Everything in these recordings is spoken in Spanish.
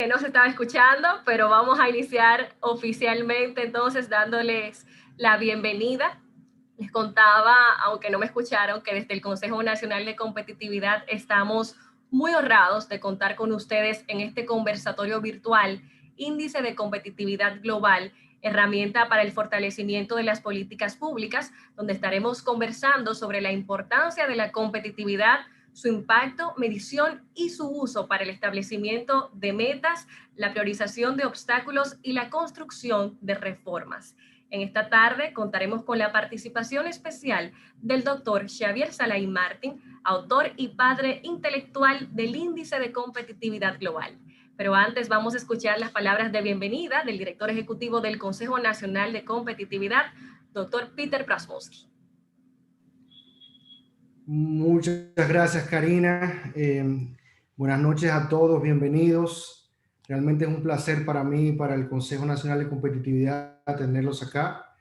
Que no se estaba escuchando, pero vamos a iniciar oficialmente entonces dándoles la bienvenida. Les contaba, aunque no me escucharon, que desde el Consejo Nacional de Competitividad estamos muy honrados de contar con ustedes en este conversatorio virtual, Índice de Competitividad Global, herramienta para el fortalecimiento de las políticas públicas, donde estaremos conversando sobre la importancia de la competitividad, su impacto, medición y su uso para el establecimiento de metas, la priorización de obstáculos y la construcción de reformas. En esta tarde contaremos con la participación especial del doctor Xavier Salay Martín, autor y padre intelectual del Índice de Competitividad Global. Pero antes vamos a escuchar las palabras de bienvenida del director ejecutivo del Consejo Nacional de Competitividad, doctor Peter Prasmovsky. Muchas gracias, Karina. Buenas noches a todos, bienvenidos. Realmente es un placer para mí y para el Consejo Nacional de Competitividad tenerlos acá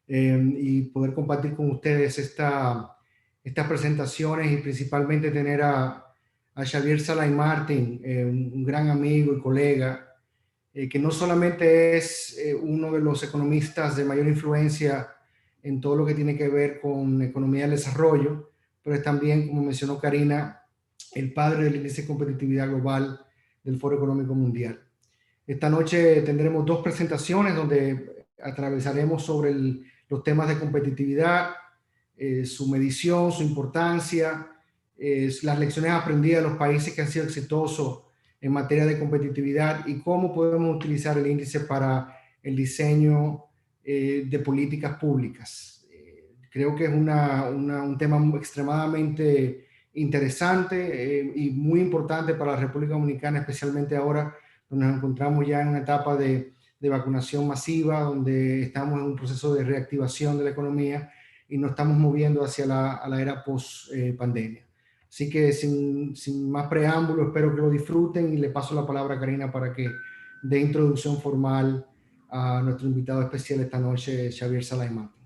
y poder compartir con ustedes estas presentaciones y principalmente tener a Xavier Salay Martín, un gran amigo y colega, que no solamente es uno de los economistas de mayor influencia en todo lo que tiene que ver con economía del desarrollo, pero es también, como mencionó Karina, el padre del índice de competitividad global del Foro Económico Mundial. Esta noche tendremos dos presentaciones donde atravesaremos sobre los temas de competitividad, su medición, su importancia, las lecciones aprendidas de los países que han sido exitosos en materia de competitividad y cómo podemos utilizar el índice para el diseño de políticas públicas. Creo que es un tema extremadamente interesante y muy importante para la República Dominicana, especialmente ahora donde nos encontramos ya en una etapa de vacunación masiva, donde estamos en un proceso de reactivación de la economía y nos estamos moviendo hacia la era post-pandemia. Así que sin más preámbulo, espero que lo disfruten y le paso la palabra a Karina para que dé introducción formal a nuestro invitado especial esta noche, Xavier Salay Martín.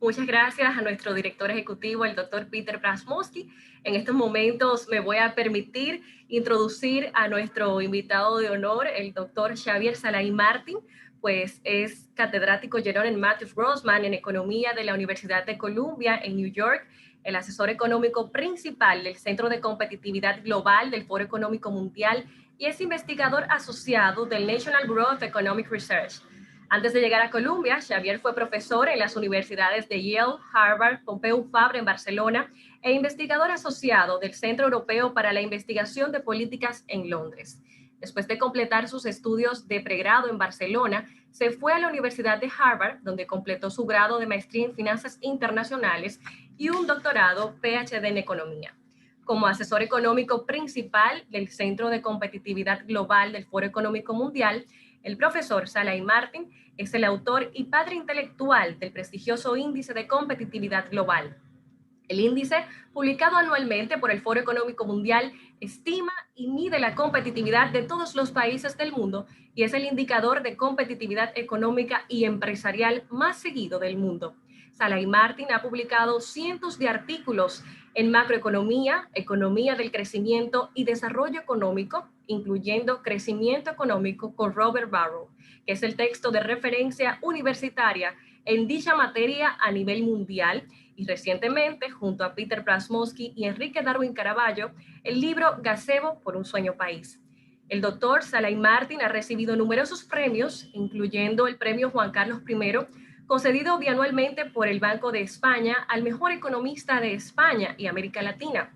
Muchas gracias a nuestro director ejecutivo, el doctor Peter Prasmovsky. En estos momentos me voy a permitir introducir a nuestro invitado de honor, el doctor Xavier Salay Martín, pues es catedrático Jerome Matthews Grossman en Economía de la Universidad de Columbia en New York, el asesor económico principal del Centro de Competitividad Global del Foro Económico Mundial y es investigador asociado del National Bureau of Economic Research. Antes de llegar a Columbia, Xavier fue profesor en las universidades de Yale, Harvard, Pompeu Fabra en Barcelona e investigador asociado del Centro Europeo para la Investigación de Políticas en Londres. Después de completar sus estudios de pregrado en Barcelona, se fue a la Universidad de Harvard, donde completó su grado de maestría en finanzas internacionales y un doctorado PhD en economía. Como asesor económico principal del Centro de Competitividad Global del Foro Económico Mundial, el profesor Salay Martín es el autor y padre intelectual del prestigioso Índice de Competitividad Global. El índice, publicado anualmente por el Foro Económico Mundial, estima y mide la competitividad de todos los países del mundo y es el indicador de competitividad económica y empresarial más seguido del mundo. Salay Martín ha publicado cientos de artículos en macroeconomía, economía del crecimiento y desarrollo económico, incluyendo Crecimiento Económico con Robert Barro, que es el texto de referencia universitaria en dicha materia a nivel mundial, y recientemente, junto a Peter Prasmovsky y Enrique Darwin Caraballo, el libro Gazebo por un sueño país. El doctor Salay Martín ha recibido numerosos premios, incluyendo el premio Juan Carlos I, concedido bianualmente por el Banco de España al mejor economista de España y América Latina.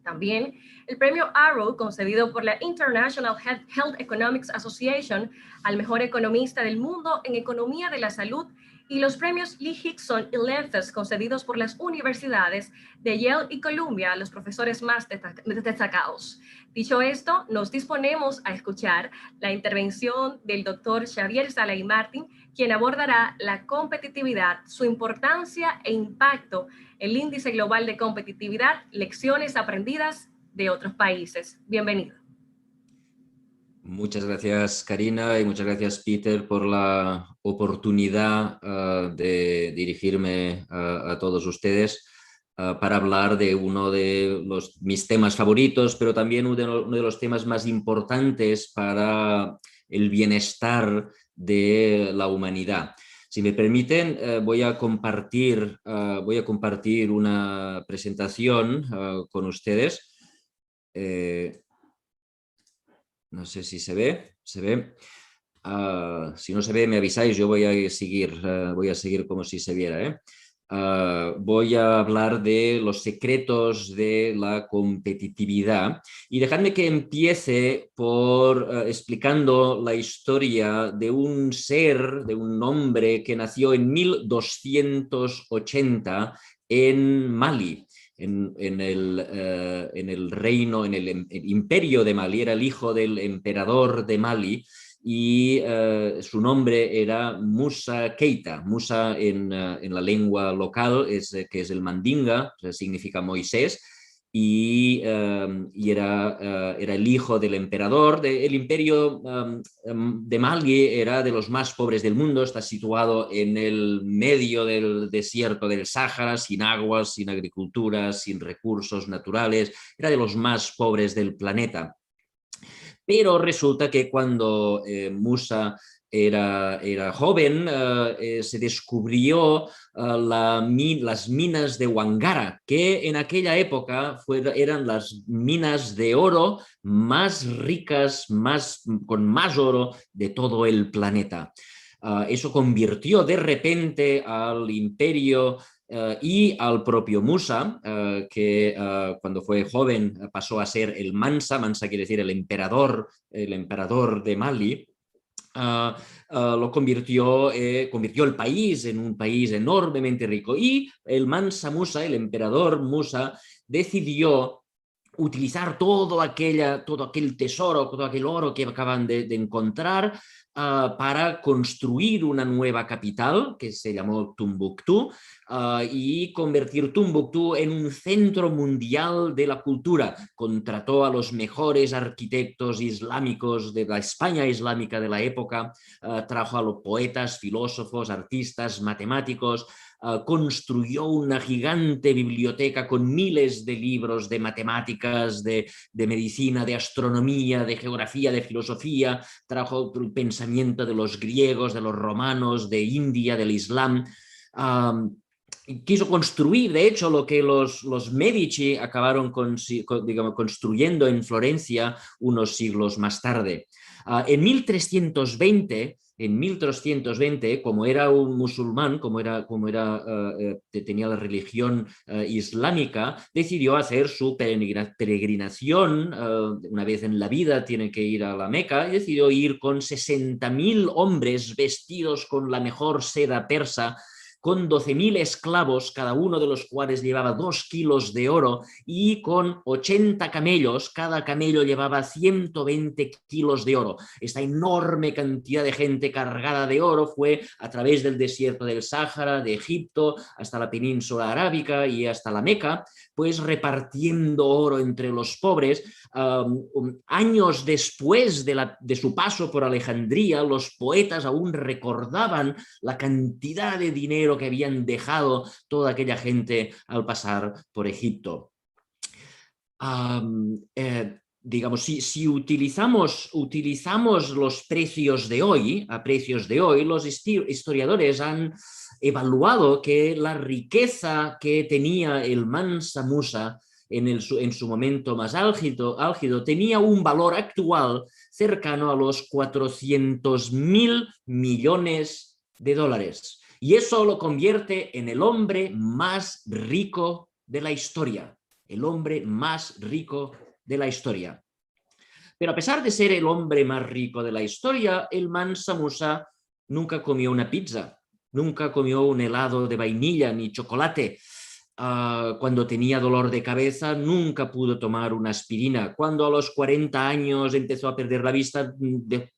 También el premio Arrow, concedido por la International Health Economics Association al mejor economista del mundo en economía de la salud, y los premios Lee Hickson y Lenfest, concedidos por las universidades de Yale y Columbia a los profesores más destacados. Dicho esto, nos disponemos a escuchar la intervención del doctor Xavier Salay Martín, quien abordará la competitividad, su importancia e impacto, el índice global de competitividad, lecciones aprendidas de otros países. Bienvenido. Muchas gracias, Karina, y muchas gracias, Peter, por la oportunidad de dirigirme a todos ustedes. para hablar de uno de mis temas favoritos, pero también uno de los temas más importantes para el bienestar de la humanidad. Si me permiten, voy a compartir una presentación con ustedes. No sé si se ve. ¿Se ve? Si no se ve, me avisáis, yo voy a seguir como si se viera. Voy a hablar de los secretos de la competitividad y dejadme que empiece por explicando la historia de un ser, de un hombre que nació en 1280 en Mali. En el reino, en el imperio de Mali, era el hijo del emperador de Mali y su nombre era Musa Keita. Musa en la lengua local que es el mandinga, o sea, significa Moisés, y era el hijo del emperador. El imperio de Mali era de los más pobres del mundo, está situado en el medio del desierto del Sáhara, sin agua, sin agricultura, sin recursos naturales, era de los más pobres del planeta. Pero resulta que cuando Musa era joven, se descubrió las minas de Wangara, que en aquella época eran las minas de oro más ricas, con más oro de todo el planeta. Eso convirtió de repente al imperio y al propio Musa, que cuando fue joven pasó a ser el Mansa. Mansa quiere decir el emperador de Mali. Lo convirtió el país en un país enormemente rico, y el Mansa Musa, el emperador Musa, decidió utilizar todo aquel tesoro, todo aquel oro que acaban de encontrar para construir una nueva capital que se llamó Tombuctú y convertir Tombuctú en un centro mundial de la cultura. Contrató a los mejores arquitectos islámicos de la España islámica de la época, trajo a los poetas, filósofos, artistas, matemáticos. Construyó una gigante biblioteca con miles de libros de matemáticas, de medicina, de astronomía, de geografía, de filosofía. Trajo el pensamiento de los griegos, de los romanos, de India, del Islam. Quiso construir, de hecho, lo que los Medici acabaron construyendo en Florencia unos siglos más tarde. En 1320, como era un musulmán, tenía la religión islámica, decidió hacer su peregrinación. Una vez en la vida tiene que ir a la Meca, y decidió ir con 60.000 hombres vestidos con la mejor seda persa, con 12.000 esclavos, cada uno de los cuales llevaba 2 kilos de oro, y con 80 camellos, cada camello llevaba 120 kilos de oro. Esta enorme cantidad de gente cargada de oro fue a través del desierto del Sáhara, de Egipto, hasta la península arábica y hasta la Meca, pues repartiendo oro entre los pobres. Años después de su paso por Alejandría, los poetas aún recordaban la cantidad de dinero que habían dejado toda aquella gente al pasar por Egipto. Digamos, si utilizamos los precios de hoy, los historiadores han evaluado que la riqueza que tenía el Mansa Musa en su momento más álgido tenía un valor actual cercano a los 400.000 millones de dólares. Y eso lo convierte en el hombre más rico de la historia. El hombre más rico de la historia. Pero a pesar de ser el hombre más rico de la historia, el Mansa Musa nunca comió una pizza, nunca comió un helado de vainilla ni chocolate. Cuando tenía dolor de cabeza nunca pudo tomar una aspirina. Cuando a los 40 años empezó a perder la vista,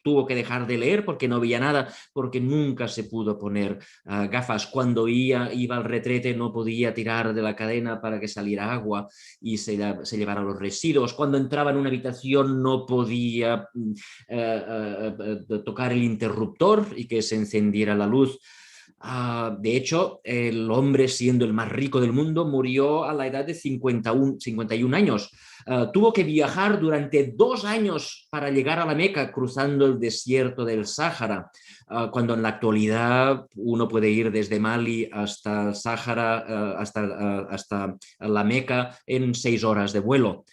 tuvo que dejar de leer porque no veía nada, porque nunca se pudo poner gafas. Cuando iba al retrete no podía tirar de la cadena para que saliera agua y se llevara los residuos. Cuando entraba en una habitación no podía tocar el interruptor y que se encendiera la luz. De hecho, el hombre, siendo el más rico del mundo, murió a la edad de 51 años. Tuvo que viajar durante 2 años para llegar a la Meca, cruzando el desierto del Sáhara, cuando en la actualidad uno puede ir desde Mali hasta el Sáhara, hasta la Meca en 6 horas de vuelo.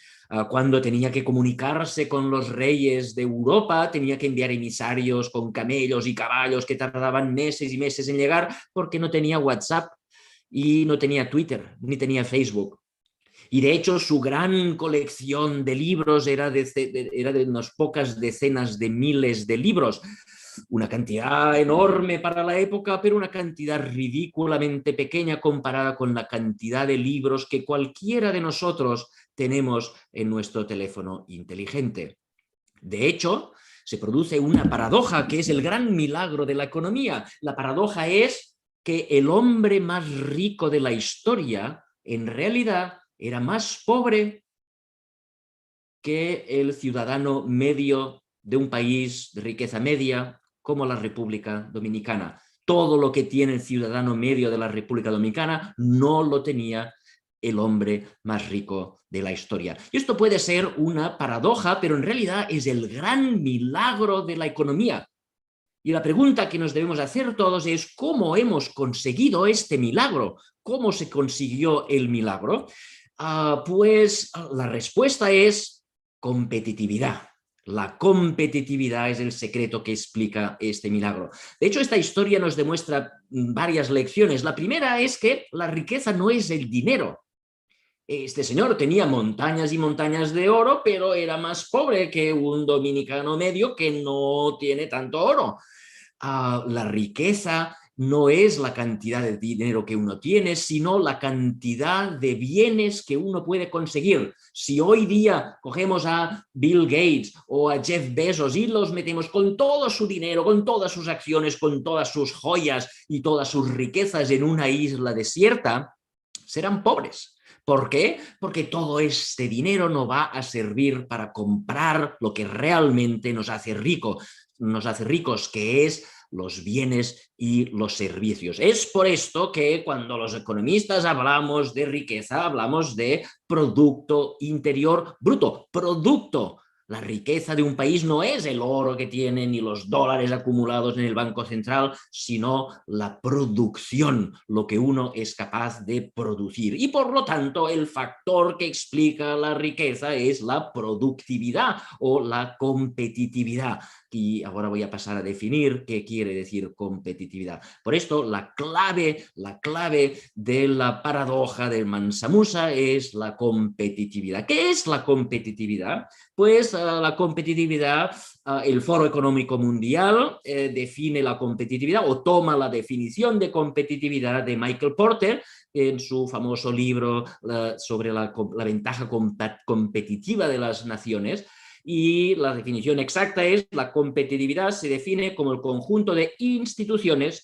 Cuando tenía que comunicarse con los reyes de Europa, tenía que enviar emisarios con camellos y caballos que tardaban meses y meses en llegar porque no tenía WhatsApp y no tenía Twitter, ni tenía Facebook. Y de hecho su gran colección de libros era de unas pocas decenas de miles de libros. Una cantidad enorme para la época, pero una cantidad ridículamente pequeña comparada con la cantidad de libros que cualquiera de nosotros tenemos en nuestro teléfono inteligente. De hecho, se produce una paradoja que es el gran milagro de la economía. La paradoja es que el hombre más rico de la historia en realidad era más pobre que el ciudadano medio de un país de riqueza media como la República Dominicana. Todo lo que tiene el ciudadano medio de la República Dominicana no lo tenía el hombre más rico de la historia. Y esto puede ser una paradoja, pero en realidad es el gran milagro de la economía. Y la pregunta que nos debemos hacer todos es ¿cómo hemos conseguido este milagro? ¿Cómo se consiguió el milagro? Pues la respuesta es competitividad. La competitividad es el secreto que explica este milagro. De hecho, esta historia nos demuestra varias lecciones. La primera es que la riqueza no es el dinero. Este señor tenía montañas y montañas de oro, pero era más pobre que un dominicano medio que no tiene tanto oro. La riqueza no es la cantidad de dinero que uno tiene, sino la cantidad de bienes que uno puede conseguir. Si hoy día cogemos a Bill Gates o a Jeff Bezos y los metemos con todo su dinero, con todas sus acciones, con todas sus joyas y todas sus riquezas en una isla desierta, serán pobres. ¿Por qué? Porque todo este dinero no va a servir para comprar lo que realmente nos hace ricos, que es los bienes y los servicios. Es por esto que cuando los economistas hablamos de riqueza, hablamos de Producto Interior Bruto, producto. La riqueza de un país no es el oro que tiene ni los dólares acumulados en el Banco Central, sino la producción, lo que uno es capaz de producir. Y por lo tanto, el factor que explica la riqueza es la productividad o la competitividad. Y ahora voy a pasar a definir qué quiere decir competitividad. Por esto, la clave de la paradoja del Mansa Musa es la competitividad. ¿Qué es la competitividad? Pues la competitividad, el Foro Económico Mundial define la competitividad o toma la definición de competitividad de Michael Porter en su famoso libro sobre la ventaja competitiva de las naciones. Y la definición exacta es: la competitividad se define como el conjunto de instituciones,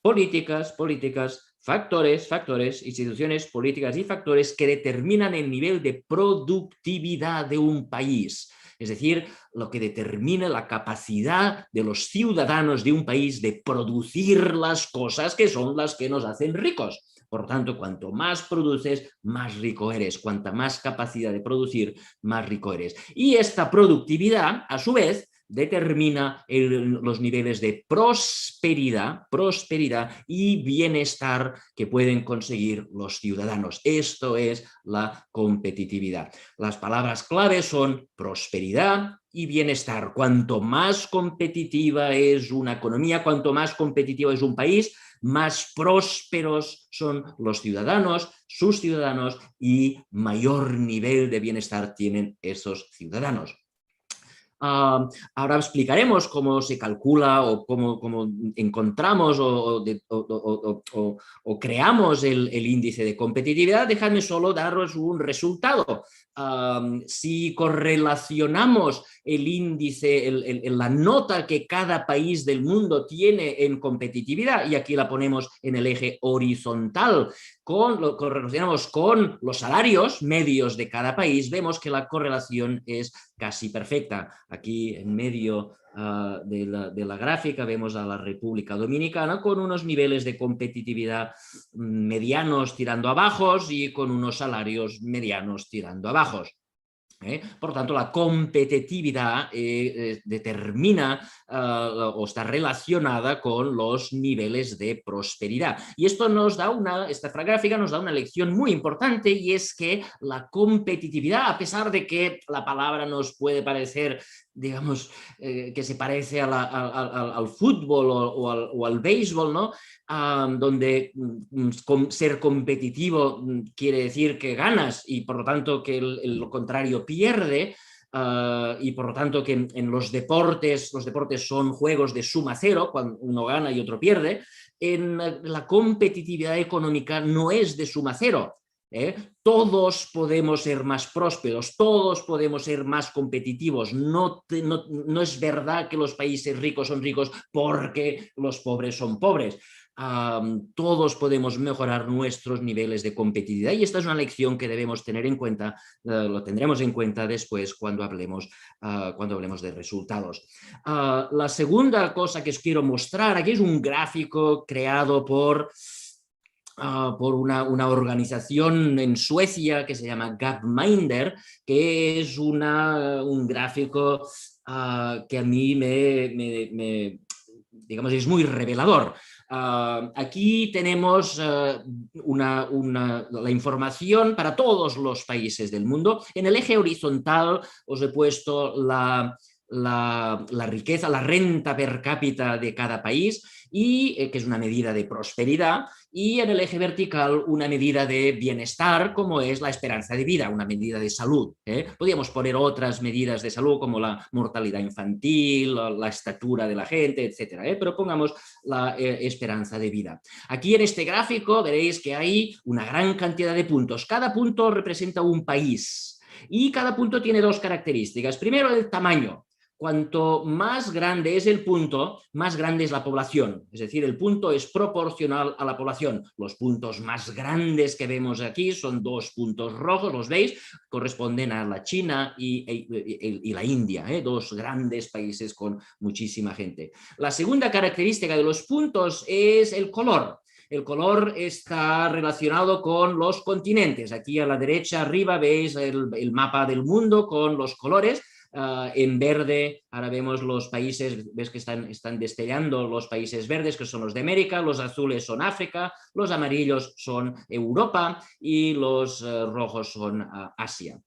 políticas, factores, instituciones, políticas y factores que determinan el nivel de productividad de un país. Es decir, lo que determina la capacidad de los ciudadanos de un país de producir las cosas que son las que nos hacen ricos. Por lo tanto, cuanto más produces, más rico eres. Cuanta más capacidad de producir, más rico eres. Y esta productividad, a su vez, determina los niveles de prosperidad y bienestar que pueden conseguir los ciudadanos. Esto es la competitividad. Las palabras clave son prosperidad y bienestar. Cuanto más competitiva es una economía, cuanto más competitivo es un país, más prósperos son los ciudadanos, sus ciudadanos, y mayor nivel de bienestar tienen esos ciudadanos. Ahora explicaremos cómo se calcula o cómo encontramos o creamos el índice de competitividad. Dejadme solo daros un resultado. Si correlacionamos el índice, la nota que cada país del mundo tiene en competitividad, y aquí la ponemos en el eje horizontal, lo correlacionamos con los salarios medios de cada país, vemos que la correlación es casi perfecta. Aquí en medio de la gráfica vemos a la República Dominicana con unos niveles de competitividad medianos tirando a bajos y con unos salarios medianos tirando a bajos. Por tanto, la competitividad determina o está relacionada con los niveles de prosperidad. Y esto nos da esta gráfica nos da una lección muy importante, y es que la competitividad, a pesar de que la palabra nos puede parecer, digamos, que se parece al fútbol o al béisbol, ¿no? Donde ser competitivo quiere decir que ganas y por lo tanto que lo contrario pierde, y por lo tanto que en los deportes son juegos de suma cero, cuando uno gana y otro pierde. En la competitividad económica no es de suma cero. Todos podemos ser más prósperos, todos podemos ser más competitivos. No es verdad que los países ricos son ricos porque los pobres son pobres. Todos podemos mejorar nuestros niveles de competitividad, y esta es una lección que debemos tener en cuenta, lo tendremos en cuenta después cuando hablemos de resultados. La segunda cosa que os quiero mostrar aquí es un gráfico creado por una organización en Suecia que se llama Gapminder, que es un gráfico que a mí digamos, es muy revelador. Aquí tenemos la información para todos los países del mundo. En el eje horizontal os he puesto la riqueza, la renta per cápita de cada país, y que es una medida de prosperidad, y en el eje vertical una medida de bienestar, como es la esperanza de vida, una medida de salud. Podríamos poner otras medidas de salud como la mortalidad infantil, la estatura de la gente, etcétera, pero pongamos la esperanza de vida. Aquí en este gráfico veréis que hay una gran cantidad de puntos. Cada punto representa un país y cada punto tiene dos características. Primero, el tamaño. Cuanto más grande es el punto, más grande es la población. Es decir, el punto es proporcional a la población. Los puntos más grandes que vemos aquí son dos puntos rojos, ¿los veis? Corresponden a la China y la India, dos grandes países con muchísima gente. La segunda característica de los puntos es el color. El color está relacionado con los continentes. Aquí a la derecha arriba veis el mapa del mundo con los colores. En verde, ahora vemos los países, ves que están destellando los países verdes, que son los de América, los azules son África, los amarillos son Europa y los rojos son Asia.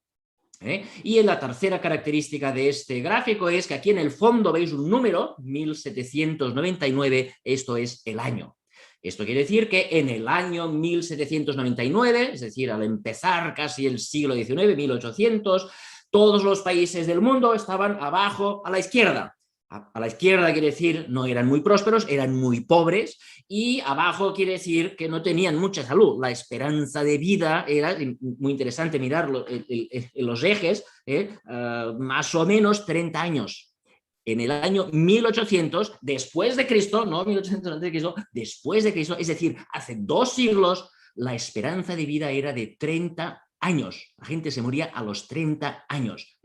Y la tercera característica de este gráfico es que aquí en el fondo veis un número, 1799, esto es el año. Esto quiere decir que en el año 1799, es decir, al empezar casi el siglo XIX, 1800, todos los países del mundo estaban abajo a la izquierda. A la izquierda quiere decir no eran muy prósperos, eran muy pobres, y abajo quiere decir que no tenían mucha salud. La esperanza de vida era, muy interesante mirarlo en los ejes, más o menos 30 años. En el año 1800, después de Cristo, no 1800 antes de Cristo, después de Cristo, es decir, hace 2 siglos, la esperanza de vida era de 30 años. La gente se moría a los 30 años.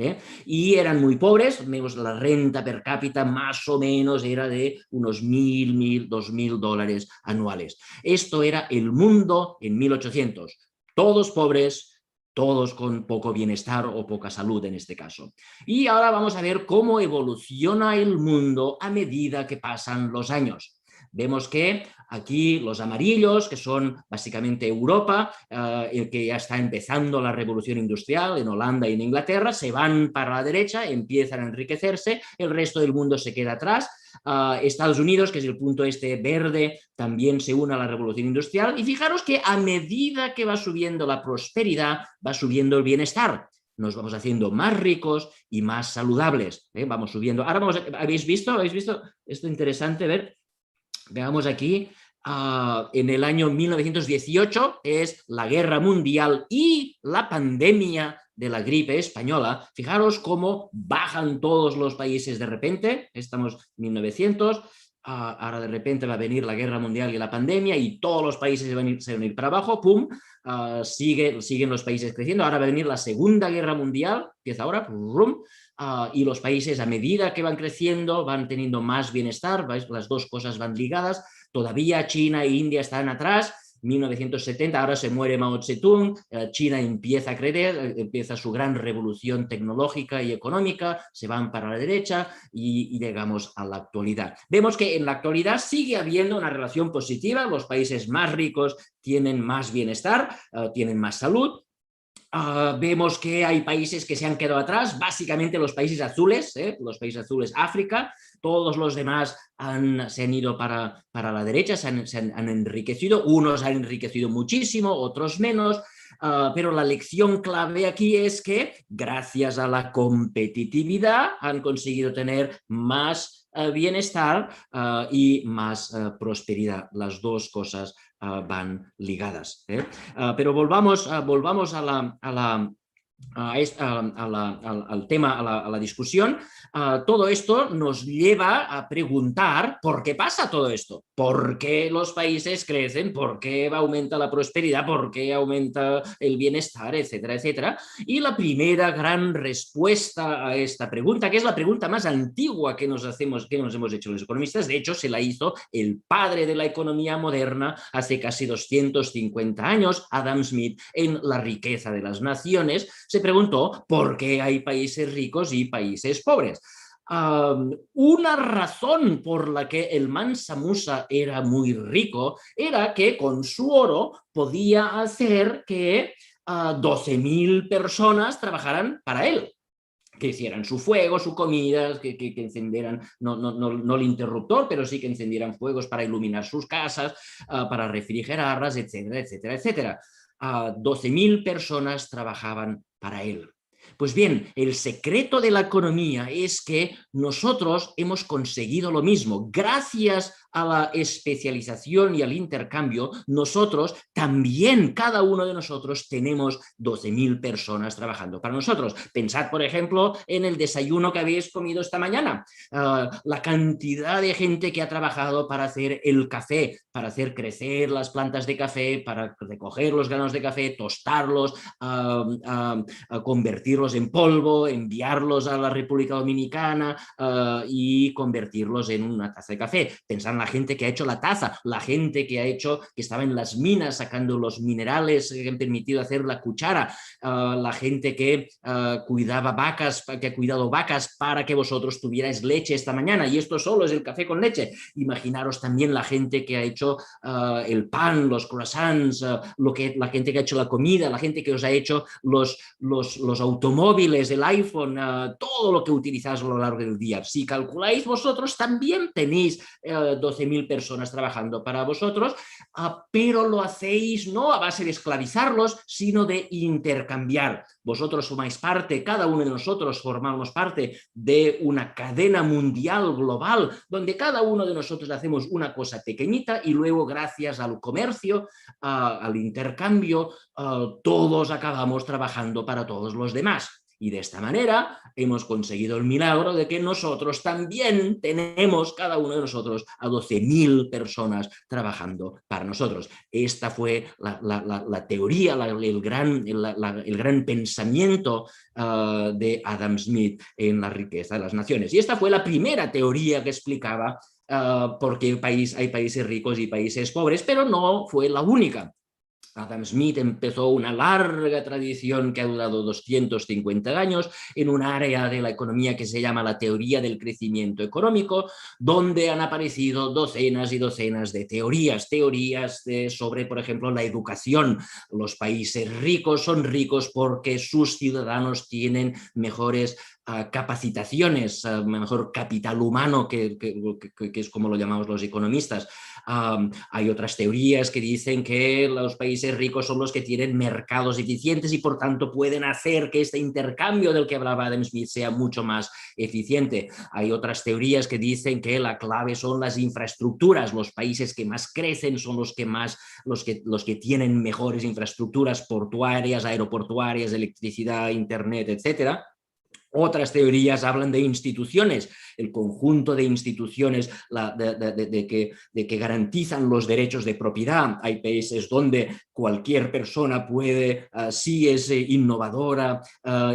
Y eran muy pobres. Vemos la renta per cápita más o menos era de unos $2.000 anuales. Esto era el mundo en 1800. Todos pobres, todos con poco bienestar o poca salud en este caso. Y ahora vamos a ver cómo evoluciona el mundo a medida que pasan los años. Vemos que aquí los amarillos, que son básicamente Europa, que ya está empezando la revolución industrial en Holanda y en Inglaterra, se van para la derecha, empiezan a enriquecerse, el resto del mundo se queda atrás. Estados Unidos, que es el punto este verde, también se une a la revolución industrial, y fijaros que a medida que va subiendo la prosperidad, va subiendo el bienestar. Nos vamos haciendo más ricos y más saludables. Vamos subiendo. Ahora ¿habéis visto esto interesante? Ver. Veamos aquí, en el año 1918 es la guerra mundial y la pandemia de la gripe española. Fijaros cómo bajan todos los países de repente. Estamos en 1900, ahora de repente va a venir la guerra mundial y la pandemia y todos los países se van a ir para abajo, ¡pum! Siguen los países creciendo. Ahora va a venir la Segunda Guerra Mundial, empieza ahora, ¡pum! y los países a medida que van creciendo van teniendo más bienestar, ¿veis? Las dos cosas van ligadas. Todavía China e India están atrás. 1970, ahora se muere Mao Zedong, China empieza a crecer, empieza su gran revolución tecnológica y económica, se van para la derecha y llegamos a la actualidad. Vemos que en la actualidad sigue habiendo una relación positiva, los países más ricos tienen más bienestar, tienen más salud. Vemos que hay países que se han quedado atrás, básicamente los países azules, África, todos los demás se han ido para la derecha, se han enriquecido, unos han enriquecido muchísimo, otros menos, pero la lección clave aquí es que gracias a la competitividad han conseguido tener más bienestar y más prosperidad, las dos cosas van ligadas. Pero volvamos al tema, a la discusión. Todo esto nos lleva a preguntar por qué pasa todo esto, por qué los países crecen, por qué aumenta la prosperidad, por qué aumenta el bienestar, etcétera, etcétera. Y la primera gran respuesta a esta pregunta, que es la pregunta más antigua que nos hemos hecho los economistas, de hecho se la hizo el padre de la economía moderna hace casi 250 años, Adam Smith, en La riqueza de las naciones, se preguntó por qué hay países ricos y países pobres. Una razón por la que el Mansa Musa era muy rico era que con su oro podía hacer que 12.000 personas trabajaran para él, que hicieran su fuego, su comida, que encendieran, no el interruptor, pero sí que encendieran fuegos para iluminar sus casas, para refrigerarlas, etcétera, etcétera, etcétera. 12.000 personas trabajaban para él. Pues bien, el secreto de la economía es que nosotros hemos conseguido lo mismo. Gracias a la especialización y al intercambio, nosotros también, cada uno de nosotros, tenemos 12.000 personas trabajando para nosotros. Pensad, por ejemplo, en el desayuno que habéis comido esta mañana. La cantidad de gente que ha trabajado para hacer el café, para hacer crecer las plantas de café, para recoger los granos de café, tostarlos, convertirlos en polvo, enviarlos a la República Dominicana y convertirlos en una taza de café. Pensad en la gente que ha hecho la taza, la gente que estaba en las minas sacando los minerales que han permitido hacer la cuchara, la gente que cuidaba vacas, que ha cuidado vacas para que vosotros tuvierais leche esta mañana, y esto solo es el café con leche. Imaginaros también la gente que ha hecho el pan, los croissants, la gente que ha hecho la comida, la gente que os ha hecho los automóviles, el iPhone, todo lo que utilizáis a lo largo del día. Si calculáis vosotros, también tenéis 12.000 personas trabajando para vosotros, pero lo hacéis no a base de esclavizarlos, sino de intercambiar. Vosotros formáis parte, cada uno de nosotros formamos parte de una cadena mundial global, donde cada uno de nosotros hacemos una cosa pequeñita y luego, gracias al comercio, al intercambio, todos acabamos trabajando para todos los demás. Y de esta manera hemos conseguido el milagro de que nosotros también tenemos, cada uno de nosotros, a 12.000 personas trabajando para nosotros. Esta fue la teoría, el gran pensamiento de Adam Smith en La riqueza de las naciones. Y esta fue la primera teoría que explicaba por qué hay países ricos y países pobres, pero no fue la única. Adam Smith empezó una larga tradición que ha durado 250 años en un área de la economía que se llama la teoría del crecimiento económico, donde han aparecido docenas y docenas de teorías sobre, por ejemplo, la educación. Los países ricos son ricos porque sus ciudadanos tienen mejores capacitaciones, mejor capital humano, que es como lo llamamos los economistas. Hay otras teorías que dicen que los países ricos son los que tienen mercados eficientes y por tanto pueden hacer que este intercambio del que hablaba Adam Smith sea mucho más eficiente. Hay otras teorías que dicen que la clave son las infraestructuras. Los países que más crecen son los que tienen mejores infraestructuras portuarias, aeroportuarias, electricidad, internet, etcétera. Otras teorías hablan de instituciones, el conjunto de instituciones de que garantizan los derechos de propiedad. Hay países donde cualquier persona puede, si es innovadora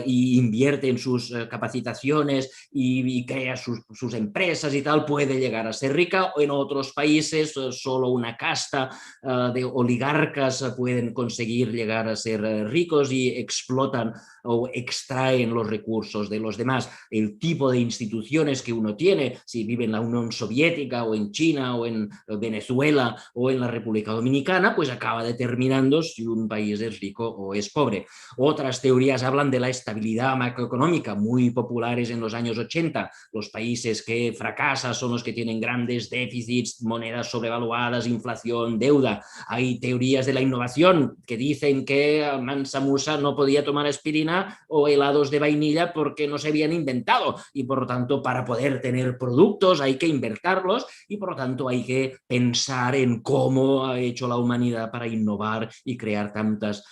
y invierte en sus capacitaciones y crea sus empresas y tal, puede llegar a ser rica. O en otros países solo una casta de oligarcas pueden conseguir llegar a ser ricos y explotan o extraen los recursos de los demás. El tipo de instituciones que uno tiene, si vive en la Unión Soviética o en China o en Venezuela o en la República Dominicana, pues acaba determinando si un país es rico o es pobre. Otras teorías hablan de la estabilidad macroeconómica, muy populares en los años 80. Los países que fracasan son los que tienen grandes déficits, monedas sobrevaluadas, inflación, deuda. Hay teorías de la innovación que dicen que Mansa Musa no podía tomar aspirina o helados de vainilla porque no se habían inventado y por lo tanto para poder tener productos hay que invertirlos y por lo tanto hay que pensar en cómo ha hecho la humanidad para innovar y crear tantas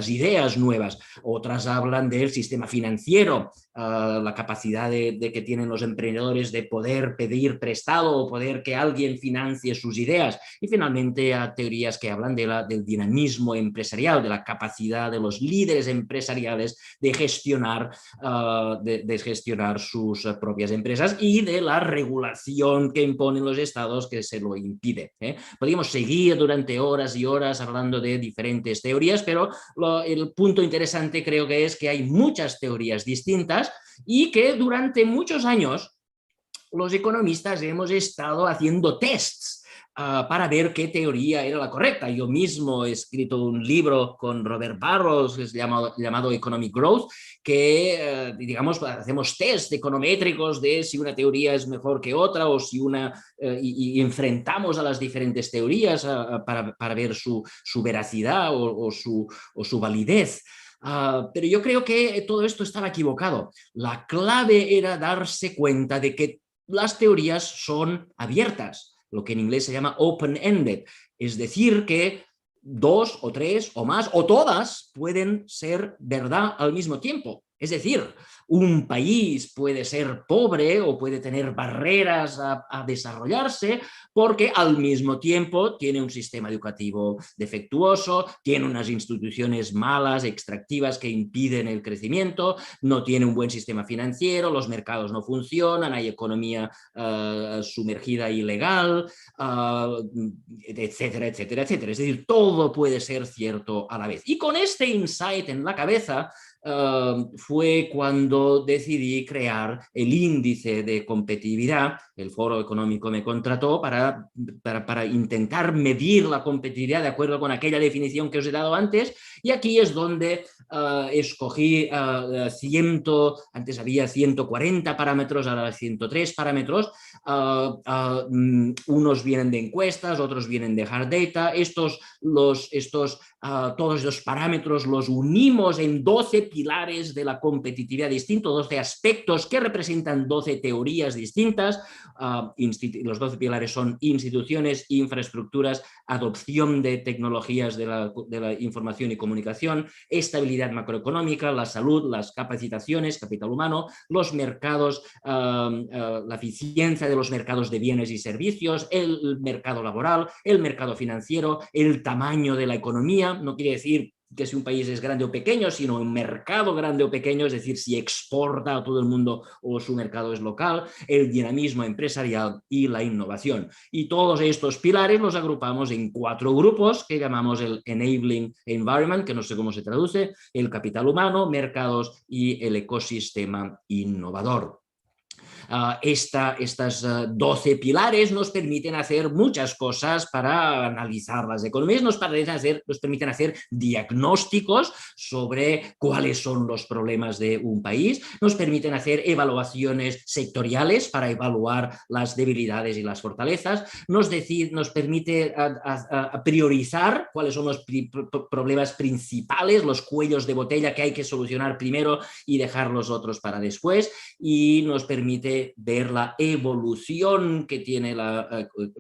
ideas nuevas. Otras hablan del sistema financiero, la capacidad de que tienen los emprendedores de poder pedir prestado o poder que alguien financie sus ideas. Y finalmente a teorías que hablan del dinamismo empresarial, de la capacidad de los líderes empresariales de gestionar sus propias empresas y de la regulación que imponen los estados que se lo impide. Podríamos seguir durante horas y horas hablando de diferentes teorías, pero el punto interesante creo que es que hay muchas teorías distintas y que durante muchos años los economistas hemos estado haciendo tests para ver qué teoría era la correcta. Yo mismo he escrito un libro con Robert Barros que es llamado Economic Growth, que digamos hacemos test econométricos de si una teoría es mejor que otra o si y enfrentamos a las diferentes teorías para ver su veracidad o su validez. Pero yo creo que todo esto estaba equivocado. La clave era darse cuenta de que las teorías son abiertas, lo que en inglés se llama open-ended, es decir, que dos o tres o más o todas pueden ser verdad al mismo tiempo. Es decir, un país puede ser pobre o puede tener barreras a desarrollarse porque al mismo tiempo tiene un sistema educativo defectuoso, tiene unas instituciones malas, extractivas que impiden el crecimiento, no tiene un buen sistema financiero, los mercados no funcionan, hay economía sumergida ilegal, etcétera, etcétera, etcétera. Es decir, todo puede ser cierto a la vez. Y con este insight en la cabeza, fue cuando decidí crear el índice de competitividad. El Foro Económico me contrató para intentar medir la competitividad de acuerdo con aquella definición que os he dado antes, y aquí es donde escogí antes había 140 parámetros, ahora hay 103 parámetros. Unos vienen de encuestas, otros vienen de hard data. Todos los parámetros los unimos en 12 pilares de la competitividad distintos, 12 aspectos que representan 12 teorías distintas. Los 12 pilares son instituciones, infraestructuras, adopción de tecnologías de la información y comunicación, estabilidad macroeconómica, la salud, las capacitaciones, capital humano, los mercados, la eficiencia de los mercados de bienes y servicios, el mercado laboral, el mercado financiero, el tamaño de la economía. No quiere decir que si un país es grande o pequeño, sino un mercado grande o pequeño, es decir, si exporta a todo el mundo o su mercado es local, el dinamismo empresarial y la innovación. Y todos estos pilares los agrupamos en 4 grupos que llamamos el Enabling Environment, que no sé cómo se traduce, el capital humano, mercados y el ecosistema innovador. Estas 12 pilares nos permiten hacer muchas cosas para analizar las economías, nos permiten hacer diagnósticos sobre cuáles son los problemas de un país, nos permiten hacer evaluaciones sectoriales para evaluar las debilidades y las fortalezas, nos permite priorizar cuáles son los problemas principales, los cuellos de botella que hay que solucionar primero y dejar los otros para después, y nos permite de ver la evolución que tiene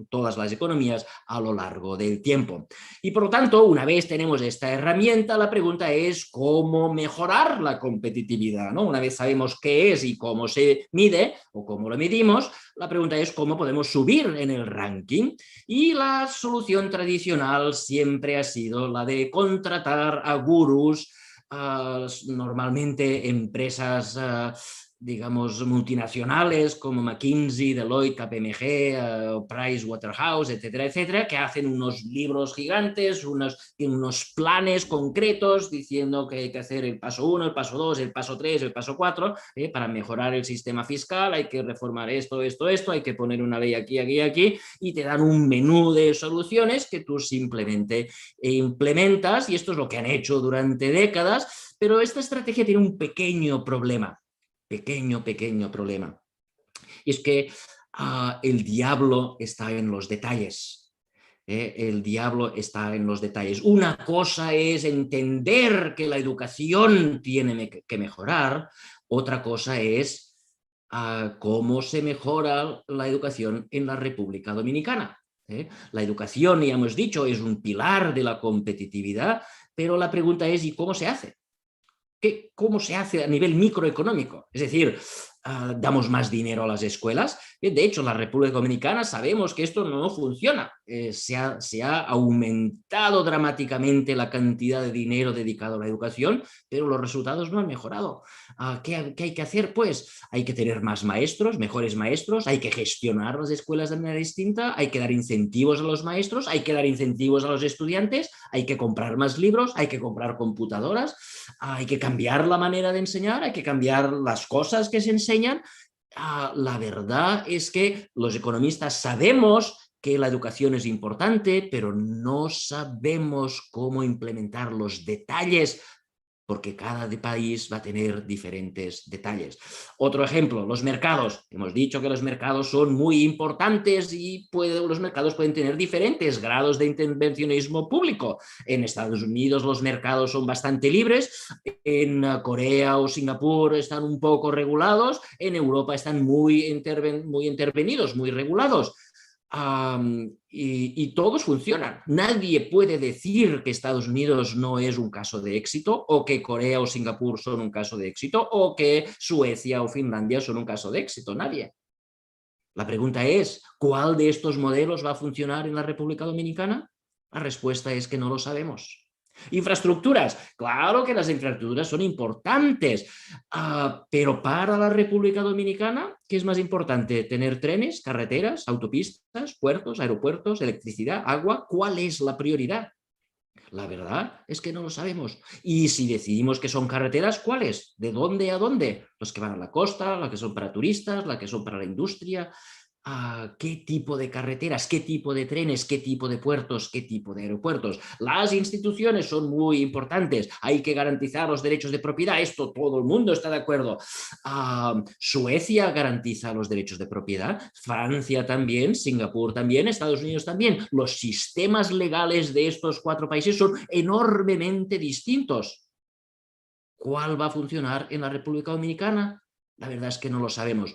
todas las economías a lo largo del tiempo. Y por lo tanto, una vez tenemos esta herramienta, la pregunta es cómo mejorar la competitividad, ¿no? Una vez sabemos qué es y cómo se mide o cómo lo medimos, la pregunta es cómo podemos subir en el ranking. Y la solución tradicional siempre ha sido la de contratar a gurús, normalmente empresas digamos multinacionales como McKinsey, Deloitte, KPMG, Pricewaterhouse, etcétera, etcétera, que hacen unos libros gigantes, unos planes concretos diciendo que hay que hacer el paso 1, el paso 2, el paso 3, el paso 4, para mejorar el sistema fiscal, hay que reformar esto, hay que poner una ley aquí, aquí, aquí, y te dan un menú de soluciones que tú simplemente implementas, y esto es lo que han hecho durante décadas, pero esta estrategia tiene un pequeño problema. Pequeño problema. Y es que el diablo está en los detalles. El diablo está en los detalles. Una cosa es entender que la educación tiene que mejorar, otra cosa es cómo se mejora la educación en la República Dominicana. La educación, ya hemos dicho, es un pilar de la competitividad, pero la pregunta es ¿y cómo se hace? ¿Cómo se hace a nivel microeconómico? Es decir, damos más dinero a las escuelas. De hecho, en la República Dominicana sabemos que esto no funciona. Se ha aumentado dramáticamente la cantidad de dinero dedicado a la educación, pero los resultados no han mejorado. ¿Qué hay que hacer? Pues hay que tener más maestros, mejores maestros, hay que gestionar las escuelas de manera distinta, hay que dar incentivos a los maestros, hay que dar incentivos a los estudiantes, hay que comprar más libros, hay que comprar computadoras, hay que cambiar la manera de enseñar, hay que cambiar las cosas que se enseñan. La verdad es que los economistas sabemos que la educación es importante, pero no sabemos cómo implementar los detalles, porque cada país va a tener diferentes detalles. Otro ejemplo, los mercados. Hemos dicho que los mercados son muy importantes y los mercados pueden tener diferentes grados de intervencionismo público. En Estados Unidos los mercados son bastante libres, en Corea o Singapur están un poco regulados, en Europa están muy intervenidos, muy regulados. Y todos funcionan. Nadie puede decir que Estados Unidos no es un caso de éxito, o que Corea o Singapur son un caso de éxito, o que Suecia o Finlandia son un caso de éxito. Nadie. La pregunta es, ¿cuál de estos modelos va a funcionar en la República Dominicana? La respuesta es que no lo sabemos. Infraestructuras, claro que las infraestructuras son importantes, pero para la República Dominicana, ¿qué es más importante? ¿Tener trenes, carreteras, autopistas, puertos, aeropuertos, electricidad, agua? ¿Cuál es la prioridad? La verdad es que no lo sabemos. Y si decidimos que son carreteras, ¿cuáles? ¿De dónde a dónde? Los que van a la costa, las que son para turistas, las que son para la industria. ¿Qué tipo de carreteras, qué tipo de trenes, qué tipo de puertos, qué tipo de aeropuertos? Las instituciones son muy importantes, hay que garantizar los derechos de propiedad, esto todo el mundo está de acuerdo. Suecia garantiza los derechos de propiedad, Francia también, Singapur también, Estados Unidos también. Los sistemas legales de estos 4 países son enormemente distintos. ¿Cuál va a funcionar en la República Dominicana? La verdad es que no lo sabemos.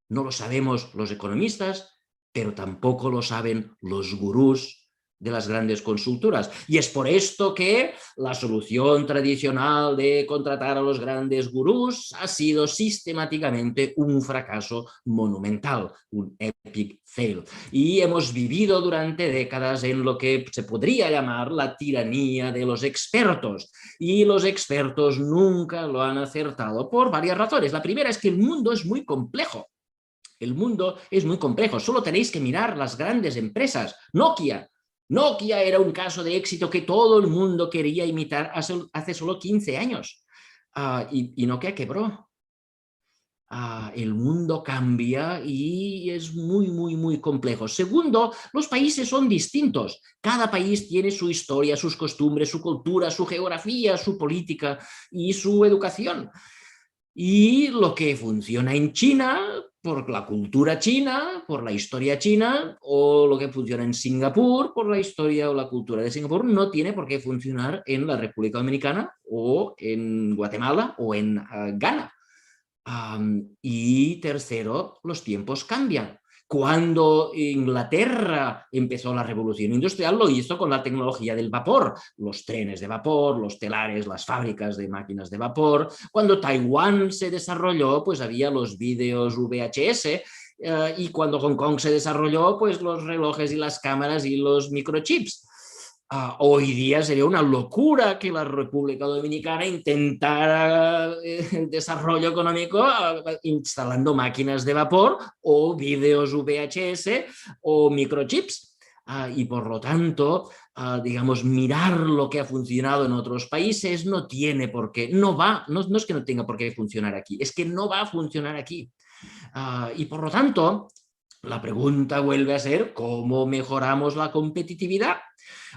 No lo sabemos los economistas, pero tampoco lo saben los gurús de las grandes consultoras. Y es por esto que la solución tradicional de contratar a los grandes gurús ha sido sistemáticamente un fracaso monumental, un epic fail. Y hemos vivido durante décadas en lo que se podría llamar la tiranía de los expertos. Y los expertos nunca lo han acertado por varias razones. La primera es que el mundo es muy complejo. El mundo es muy complejo, solo tenéis que mirar las grandes empresas. Nokia era un caso de éxito que todo el mundo quería imitar hace solo 15 años. Y Nokia quebró. El mundo cambia y es muy complejo. Segundo, los países son distintos. Cada país tiene su historia, sus costumbres, su cultura, su geografía, su política y su educación. Y lo que funciona en China, por la cultura china, por la historia china, o lo que funciona en Singapur, por la historia o la cultura de Singapur, no tiene por qué funcionar en la República Dominicana o en Guatemala o en Ghana. Y tercero, los tiempos cambian. Cuando Inglaterra empezó la revolución industrial, lo hizo con la tecnología del vapor, los trenes de vapor, los telares, las fábricas de máquinas de vapor. Cuando Taiwán se desarrolló, pues había los vídeos VHS, y cuando Hong Kong se desarrolló, pues los relojes y las cámaras y los microchips. Hoy día sería una locura que la República Dominicana intentara el desarrollo económico instalando máquinas de vapor o vídeos VHS o microchips. Y por lo tanto, digamos, mirar lo que ha funcionado en otros países no tiene por qué, no es que no tenga por qué funcionar aquí, es que no va a funcionar aquí. Y por lo tanto, la pregunta vuelve a ser, ¿cómo mejoramos la competitividad?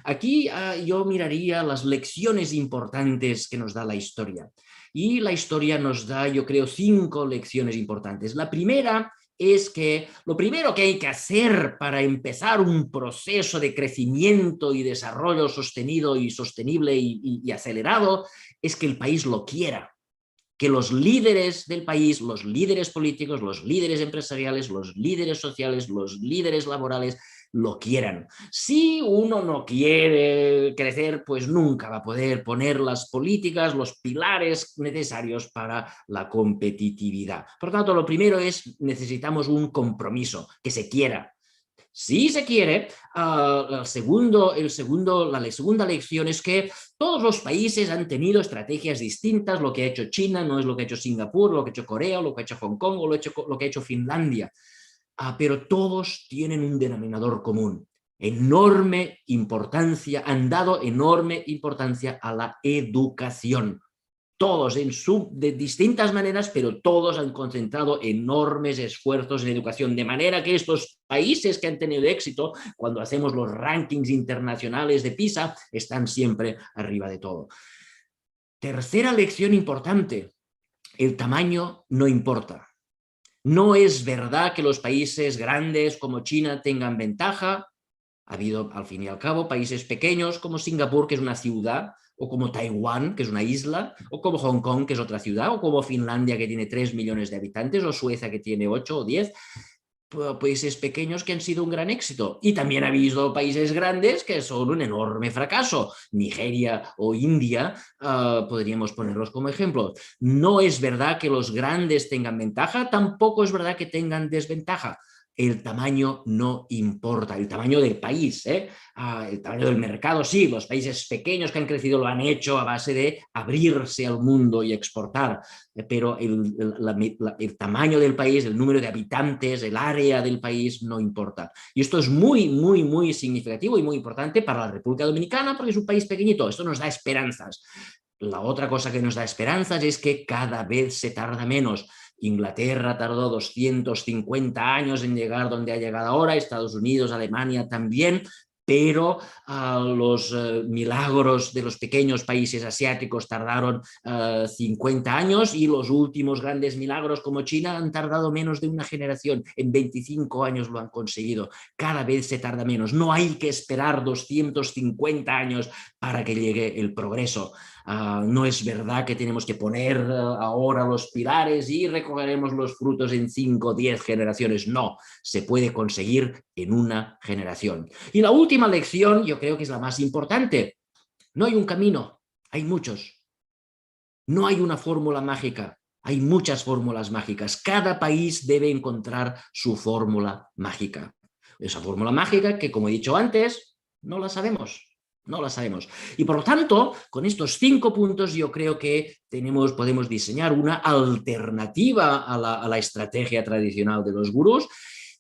Aquí yo miraría las lecciones importantes que nos da la historia. Y la historia nos da, yo creo, 5 lecciones importantes. La primera es que lo primero que hay que hacer para empezar un proceso de crecimiento y desarrollo sostenido y sostenible y acelerado es que el país lo quiera. Que los líderes del país, los líderes políticos, los líderes empresariales, los líderes sociales, los líderes laborales, lo quieran. Si uno no quiere crecer, pues nunca va a poder poner las políticas, los pilares necesarios para la competitividad. Por lo tanto, lo primero es necesitamos un compromiso, que se quiera. Si se quiere, la segunda lección es que todos los países han tenido estrategias distintas. Lo que ha hecho China no es lo que ha hecho Singapur, lo que ha hecho Corea, lo que ha hecho Hong Kong o lo que ha hecho Finlandia. Pero todos tienen un denominador común. Enorme importancia, han dado enorme importancia a la educación. Todos de distintas maneras, pero todos han concentrado enormes esfuerzos en educación, de manera que estos países que han tenido éxito, cuando hacemos los rankings internacionales de PISA, están siempre arriba de todo. Tercera lección importante, el tamaño no importa. No es verdad que los países grandes como China tengan ventaja. Ha habido, al fin y al cabo, países pequeños como Singapur, que es una ciudad, o como Taiwán, que es una isla, o como Hong Kong, que es otra ciudad, o como Finlandia, que tiene 3 millones de habitantes, o Suecia, que tiene 8 o 10, países pequeños que han sido un gran éxito. Y también ha habido países grandes que son un enorme fracaso. Nigeria o India, podríamos ponerlos como ejemplo. No es verdad que los grandes tengan ventaja, tampoco es verdad que tengan desventaja. El tamaño no importa, el tamaño del país, el tamaño del mercado sí, los países pequeños que han crecido lo han hecho a base de abrirse al mundo y exportar, pero el tamaño del país, el número de habitantes, el área del país no importa. Y esto es muy, muy, muy significativo y muy importante para la República Dominicana porque es un país pequeñito, esto nos da esperanzas. La otra cosa que nos da esperanzas es que cada vez se tarda menos. Inglaterra tardó 250 años en llegar donde ha llegado ahora, Estados Unidos, Alemania también, pero los milagros de los pequeños países asiáticos tardaron 50 años y los últimos grandes milagros como China han tardado menos de una generación, en 25 años lo han conseguido, cada vez se tarda menos, no hay que esperar 250 años para que llegue el progreso. No es verdad que tenemos que poner ahora los pilares y recogeremos los frutos en 5 o 10 generaciones. No, se puede conseguir en una generación. Y la última lección, yo creo que es la más importante. No hay un camino, hay muchos. No hay una fórmula mágica, hay muchas fórmulas mágicas. Cada país debe encontrar su fórmula mágica. Esa fórmula mágica que, como he dicho antes, no la sabemos. No la sabemos. Y por lo tanto, con estos 5 puntos yo creo que podemos diseñar una alternativa a la estrategia tradicional de los gurús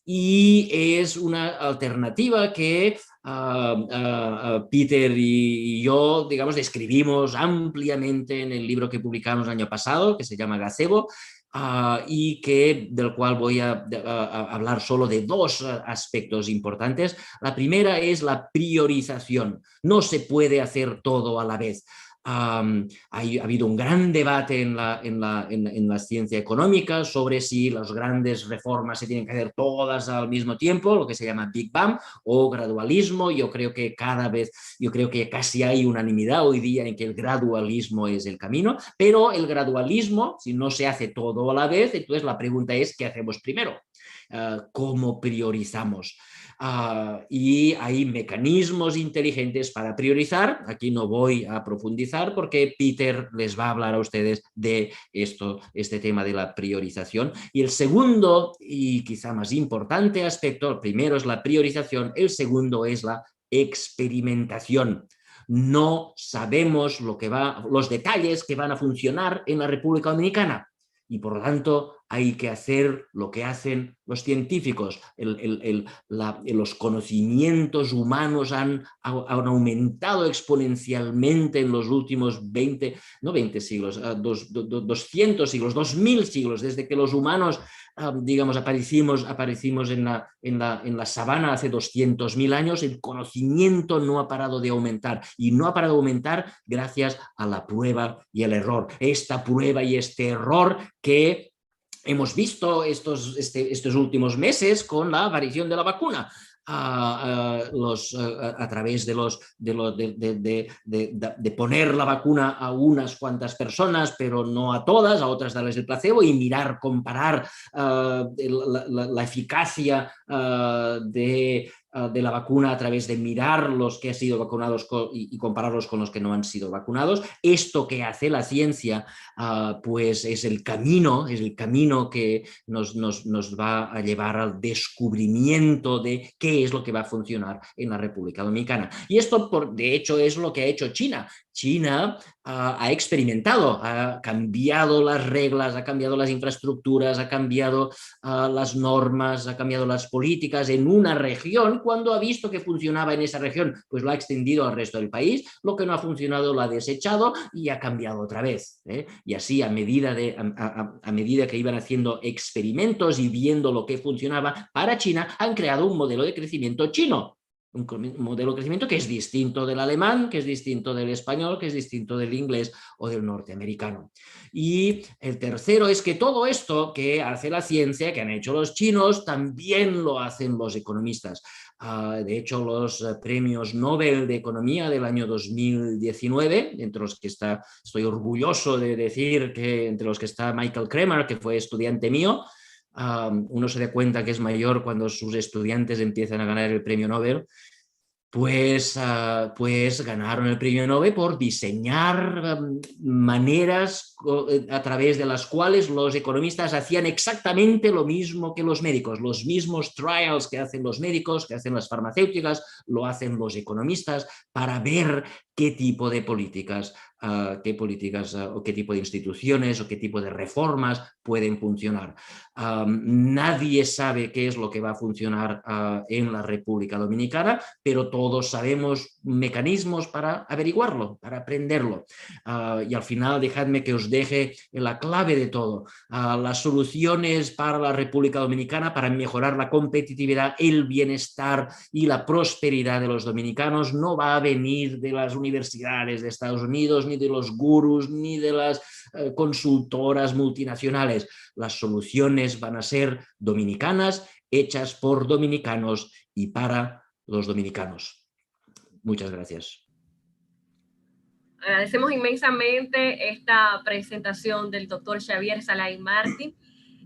y es una alternativa que Peter y yo, digamos, describimos ampliamente en el libro que publicamos el año pasado, que se llama Gazebo, y del cual voy a hablar solo de 2 aspectos importantes. La primera es la priorización. No se puede hacer todo a la vez. Ha habido un gran debate en la ciencia económica sobre si las grandes reformas se tienen que hacer todas al mismo tiempo, lo que se llama Big Bang, o gradualismo. Yo creo que casi hay unanimidad hoy día en que el gradualismo es el camino, pero el gradualismo, si no se hace todo a la vez, entonces la pregunta es, ¿qué hacemos primero? ¿Cómo priorizamos? Y hay mecanismos inteligentes para priorizar. Aquí no voy a profundizar porque Peter les va a hablar a ustedes de este tema de la priorización. Y el segundo y quizá más importante aspecto, el primero es la priorización, el segundo es la experimentación. No sabemos los detalles que van a funcionar en la República Dominicana. Y por lo tanto hay que hacer lo que hacen los científicos. Los conocimientos humanos han aumentado exponencialmente en los últimos 200 siglos, 2000 siglos, desde que los humanos, digamos, aparecimos en la sabana hace 200.000 años. El conocimiento no ha parado de aumentar, y no ha parado de aumentar gracias a la prueba y el error. Esta prueba y este error que hemos visto estos últimos meses con la aparición de la vacuna. A través de poner la vacuna a unas cuantas personas, pero no a todas, a otras darles el placebo, y comparar la eficacia de la vacuna a través de mirar los que han sido vacunados y compararlos con los que no han sido vacunados. Esto que hace la ciencia, pues es el camino que nos va a llevar al descubrimiento de qué es lo que va a funcionar en la República Dominicana. Y esto, de hecho, es lo que ha hecho China. China ha experimentado, ha cambiado las reglas, ha cambiado las infraestructuras, ha cambiado las normas, ha cambiado las políticas en una región. Cuando ha visto que funcionaba en esa región, pues lo ha extendido al resto del país. Lo que no ha funcionado lo ha desechado y ha cambiado otra vez. Y así, a medida que iban haciendo experimentos y viendo lo que funcionaba para China, han creado un modelo de crecimiento chino. Un modelo de crecimiento que es distinto del alemán, que es distinto del español, que es distinto del inglés o del norteamericano. Y el tercero es que todo esto que hace la ciencia, que han hecho los chinos, también lo hacen los economistas. De hecho, los premios Nobel de Economía del año 2019, entre los que estoy orgulloso de decir que entre los que está Michael Kremer, que fue estudiante mío. Uno se da cuenta que es mayor cuando sus estudiantes empiezan a ganar el premio Nobel. Pues ganaron el premio Nobel por diseñar maneras a través de las cuales los economistas hacían exactamente lo mismo que los médicos. Los mismos trials que hacen los médicos, que hacen las farmacéuticas, lo hacen los economistas para ver qué tipo de políticas o qué tipo de instituciones o qué tipo de reformas pueden funcionar. Nadie sabe qué es lo que va a funcionar en la República Dominicana, pero todos sabemos mecanismos para averiguarlo, para aprenderlo. Y al final, dejadme que os deje la clave de todo. Las soluciones para la República Dominicana para mejorar la competitividad, el bienestar y la prosperidad de los dominicanos no va a venir de las universidades de Estados Unidos, ni de los gurús, ni de las consultoras multinacionales. Las soluciones van a ser dominicanas, hechas por dominicanos y para los dominicanos. Muchas gracias. Agradecemos inmensamente esta presentación del doctor Xavier Salaí Martí.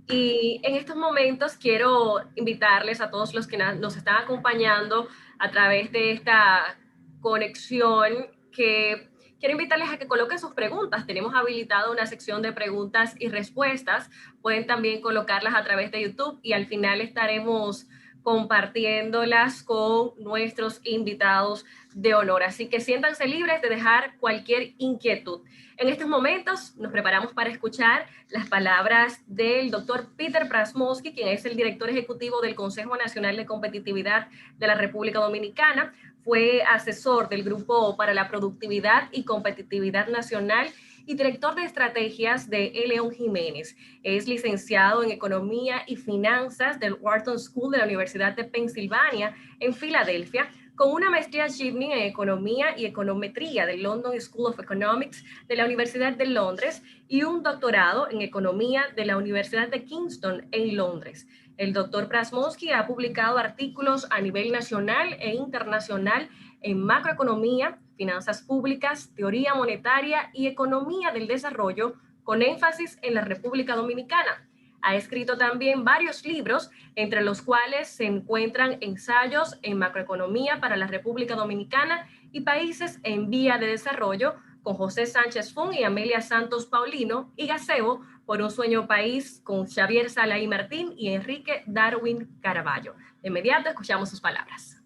Y en estos momentos quiero invitarles a todos los que nos están acompañando a través de esta conexión, que quiero invitarles a que coloquen sus preguntas. Tenemos habilitado una sección de preguntas y respuestas. Pueden también colocarlas a través de YouTube y al final estaremos compartiéndolas con nuestros invitados de honor. Así que siéntanse libres de dejar cualquier inquietud. En estos momentos nos preparamos para escuchar las palabras del doctor Peter Prasmovsky, quien es el director ejecutivo del Consejo Nacional de Competitividad de la República Dominicana. Fue asesor del Grupo para la Productividad y Competitividad Nacional y director de estrategias de León Jiménez. Es licenciado en Economía y Finanzas del Wharton School de la Universidad de Pensilvania en Filadelfia, con una maestría Gibney en Economía y Econometría del London School of Economics de la Universidad de Londres y un doctorado en Economía de la Universidad de Kingston en Londres. El doctor Prasmovsky ha publicado artículos a nivel nacional e internacional en macroeconomía, finanzas públicas, teoría monetaria y economía del desarrollo, con énfasis en la República Dominicana. Ha escrito también varios libros, entre los cuales se encuentran ensayos en macroeconomía para la República Dominicana y países en vía de desarrollo, con José Sánchez Fun y Amelia Santos Paulino, y Gaseo, por un sueño país, con Xavier Sala y Martín y Enrique Darwin Caraballo. De inmediato escuchamos sus palabras.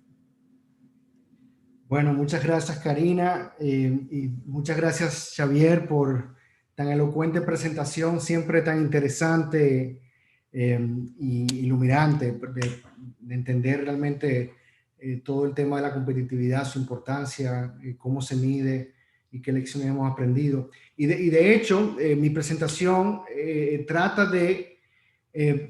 Bueno, muchas gracias, Karina, y muchas gracias, Xavier, por tan elocuente presentación, siempre tan interesante y iluminante de entender realmente todo el tema de la competitividad, su importancia, cómo se mide y qué lecciones hemos aprendido. Y de hecho, mi presentación trata de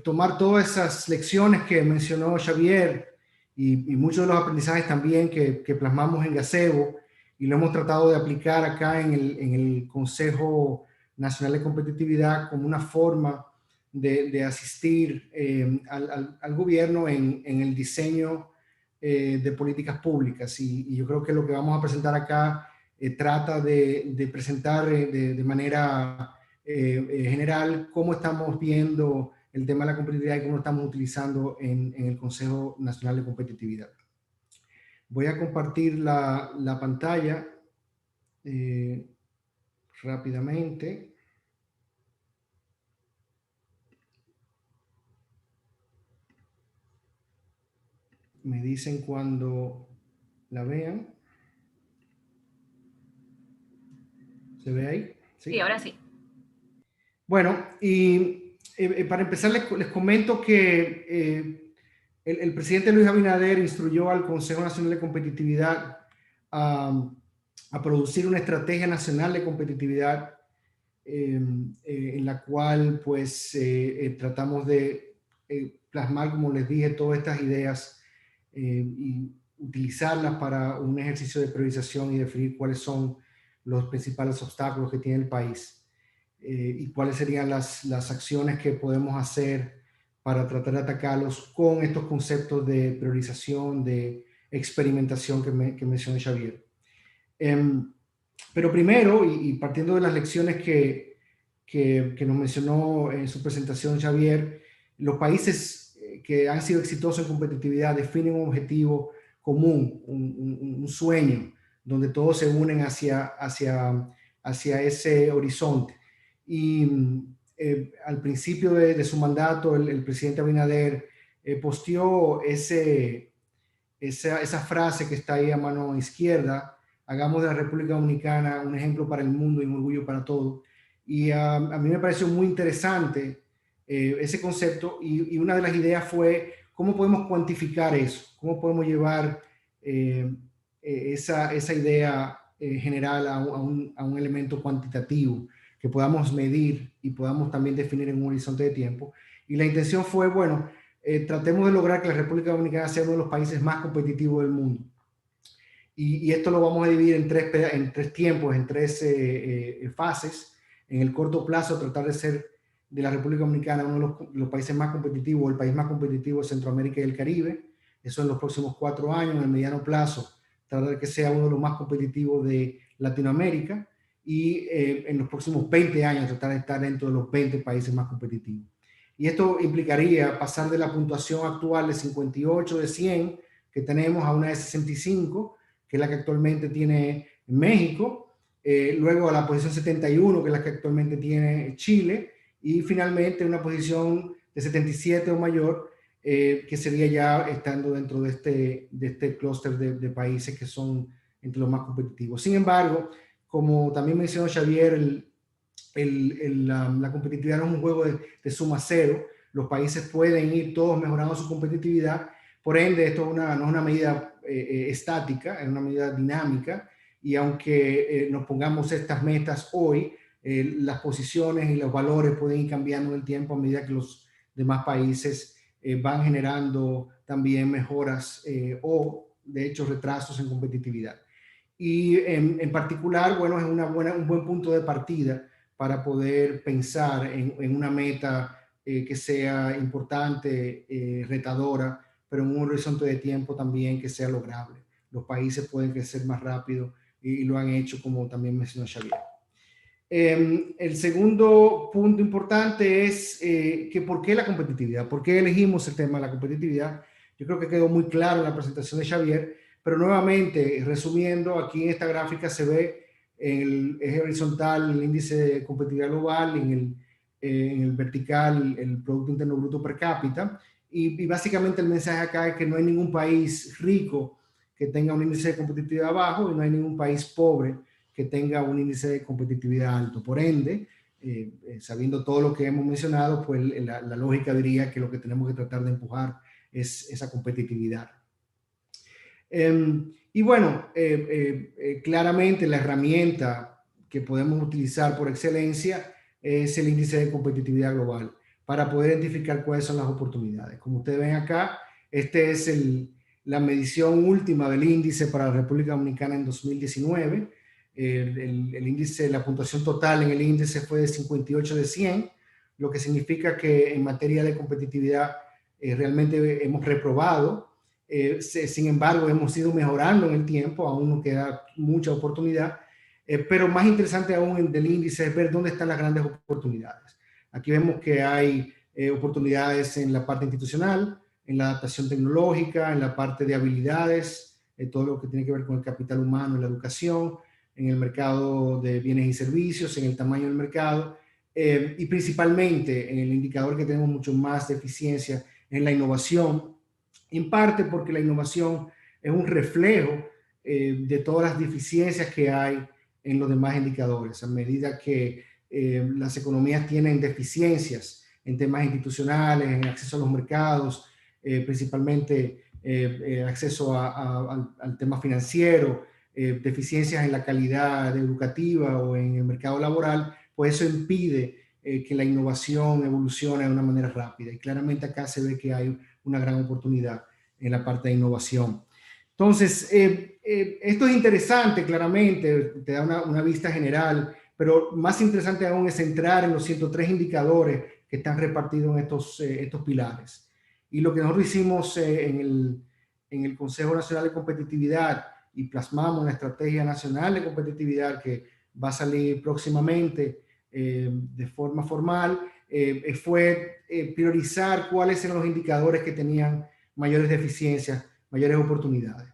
tomar todas esas lecciones que mencionó Xavier y muchos de los aprendizajes también que plasmamos en Gaseo y lo hemos tratado de aplicar acá en el Consejo Nacional de Competitividad como una forma de asistir al gobierno en el diseño de políticas públicas. Y yo creo que lo que vamos a presentar acá trata de presentar de manera general cómo estamos viendo el tema de la competitividad y cómo lo estamos utilizando en el Consejo Nacional de Competitividad. Voy a compartir la pantalla rápidamente. Me dicen cuando la vean. ¿Se ve ahí? Sí, ahora sí. Bueno, y para empezar les comento que el presidente Luis Abinader instruyó al Consejo Nacional de Competitividad a producir una estrategia nacional de competitividad en la cual pues tratamos de plasmar, como les dije, todas estas ideas y utilizarlas para un ejercicio de priorización y definir cuáles son los principales obstáculos que tiene el país y cuáles serían las acciones que podemos hacer para tratar de atacarlos con estos conceptos de priorización, de experimentación que mencionó Xavier. Pero primero, y partiendo de las lecciones que nos mencionó en su presentación Xavier, los países que han sido exitosos en competitividad definen un objetivo común, un sueño, donde todos se unen hacia ese horizonte. Y al principio de su mandato, el presidente Abinader posteó esa frase que está ahí a mano izquierda: hagamos de la República Dominicana un ejemplo para el mundo y un orgullo para todos. Y a mí me pareció muy interesante ese concepto y una de las ideas fue cómo podemos cuantificar eso, cómo podemos llevar esa idea general a un elemento cuantitativo que podamos medir y podamos también definir en un horizonte de tiempo. Y la intención fue, bueno, tratemos de lograr que la República Dominicana sea uno de los países más competitivos del mundo. Y esto lo vamos a dividir en tres tiempos, en tres fases. En el corto plazo, tratar de ser de la República Dominicana uno de los países más competitivos, el país más competitivo de Centroamérica y el Caribe. Eso en los próximos 4 años. En el mediano plazo, tratar de que sea uno de los más competitivos de Latinoamérica. Y en los próximos 20 años, tratar de estar dentro de los 20 países más competitivos. Y esto implicaría pasar de la puntuación actual de 58 de 100 que tenemos a una de 65, que es la que actualmente tiene México, luego a la posición 71, que es la que actualmente tiene Chile, y finalmente una posición de 77 o mayor, que sería ya estando dentro de este clúster de países que son entre los más competitivos. Sin embargo, como también mencionó Xavier, la competitividad no es un juego de suma cero. Los países pueden ir todos mejorando su competitividad. Por ende, esto no es una medida estática, es una medida dinámica. Y aunque nos pongamos estas metas hoy, las posiciones y los valores pueden ir cambiando en el tiempo a medida que los demás países van generando también mejoras o de hecho, retrasos en competitividad. Y en particular, bueno, es un buen punto de partida para poder pensar en una meta que sea importante, retadora, pero en un horizonte de tiempo también que sea lograble. Los países pueden crecer más rápido y lo han hecho, como también mencionó Xavier. El segundo punto importante es que ¿por qué la competitividad? ¿Por qué elegimos el tema de la competitividad? Yo creo que quedó muy claro en la presentación de Xavier, pero nuevamente, resumiendo, aquí en esta gráfica se ve en el eje horizontal el índice de competitividad global, en el vertical el Producto Interno Bruto per cápita, y básicamente el mensaje acá es que no hay ningún país rico que tenga un índice de competitividad bajo y no hay ningún país pobre que tenga un índice de competitividad alto. Por ende, sabiendo todo lo que hemos mencionado, pues la lógica diría que lo que tenemos que tratar de empujar es esa competitividad. Y bueno, claramente la herramienta que podemos utilizar por excelencia es el índice de competitividad global para poder identificar cuáles son las oportunidades. Como ustedes ven acá, este es la medición última del índice para la República Dominicana en 2019. El índice, la puntuación total en el índice fue de 58 de 100, lo que significa que en materia de competitividad realmente hemos reprobado. Sin embargo, hemos ido mejorando en el tiempo, aún nos queda mucha oportunidad, pero más interesante aún del índice es ver dónde están las grandes oportunidades. Aquí vemos que hay oportunidades en la parte institucional, en la adaptación tecnológica, en la parte de habilidades, todo lo que tiene que ver con el capital humano, en la educación, en el mercado de bienes y servicios, en el tamaño del mercado, y principalmente en el indicador que tenemos mucho más de eficiencia en la innovación, en parte porque la innovación es un reflejo de todas las deficiencias que hay en los demás indicadores. A medida que las economías tienen deficiencias en temas institucionales, en acceso a los mercados, principalmente acceso al tema financiero, deficiencias en la calidad educativa o en el mercado laboral, pues eso impide que la innovación evolucione de una manera rápida. Y claramente acá se ve que hay una gran oportunidad en la parte de innovación. Entonces, esto es interesante, claramente, te da una vista general, pero más interesante aún es entrar en los 103 indicadores que están repartidos en estos pilares. Y lo que nosotros hicimos en el Consejo Nacional de Competitividad y plasmamos la Estrategia Nacional de Competitividad que va a salir próximamente de forma formal, fue priorizar cuáles eran los indicadores que tenían mayores deficiencias, mayores oportunidades.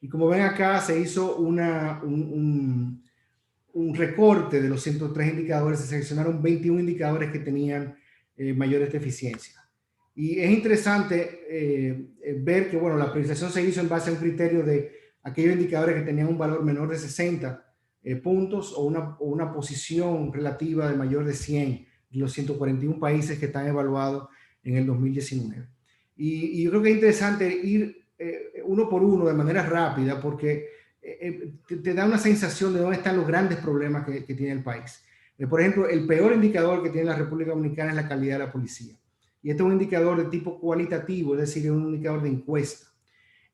Y como ven acá, se hizo un recorte de los 103 indicadores, se seleccionaron 21 indicadores que tenían mayores deficiencias. Y es interesante ver que, bueno, la priorización se hizo en base a un criterio de aquellos indicadores que tenían un valor menor de 60 puntos o una posición relativa de mayor de 100 de los 141 países que están evaluados en el 2019. Y yo creo que es interesante ir uno por uno de manera rápida porque te da una sensación de dónde están los grandes problemas que tiene el país. Por ejemplo, el peor indicador que tiene la República Dominicana es la calidad de la policía. Y este es un indicador de tipo cualitativo, es decir, es un indicador de encuesta.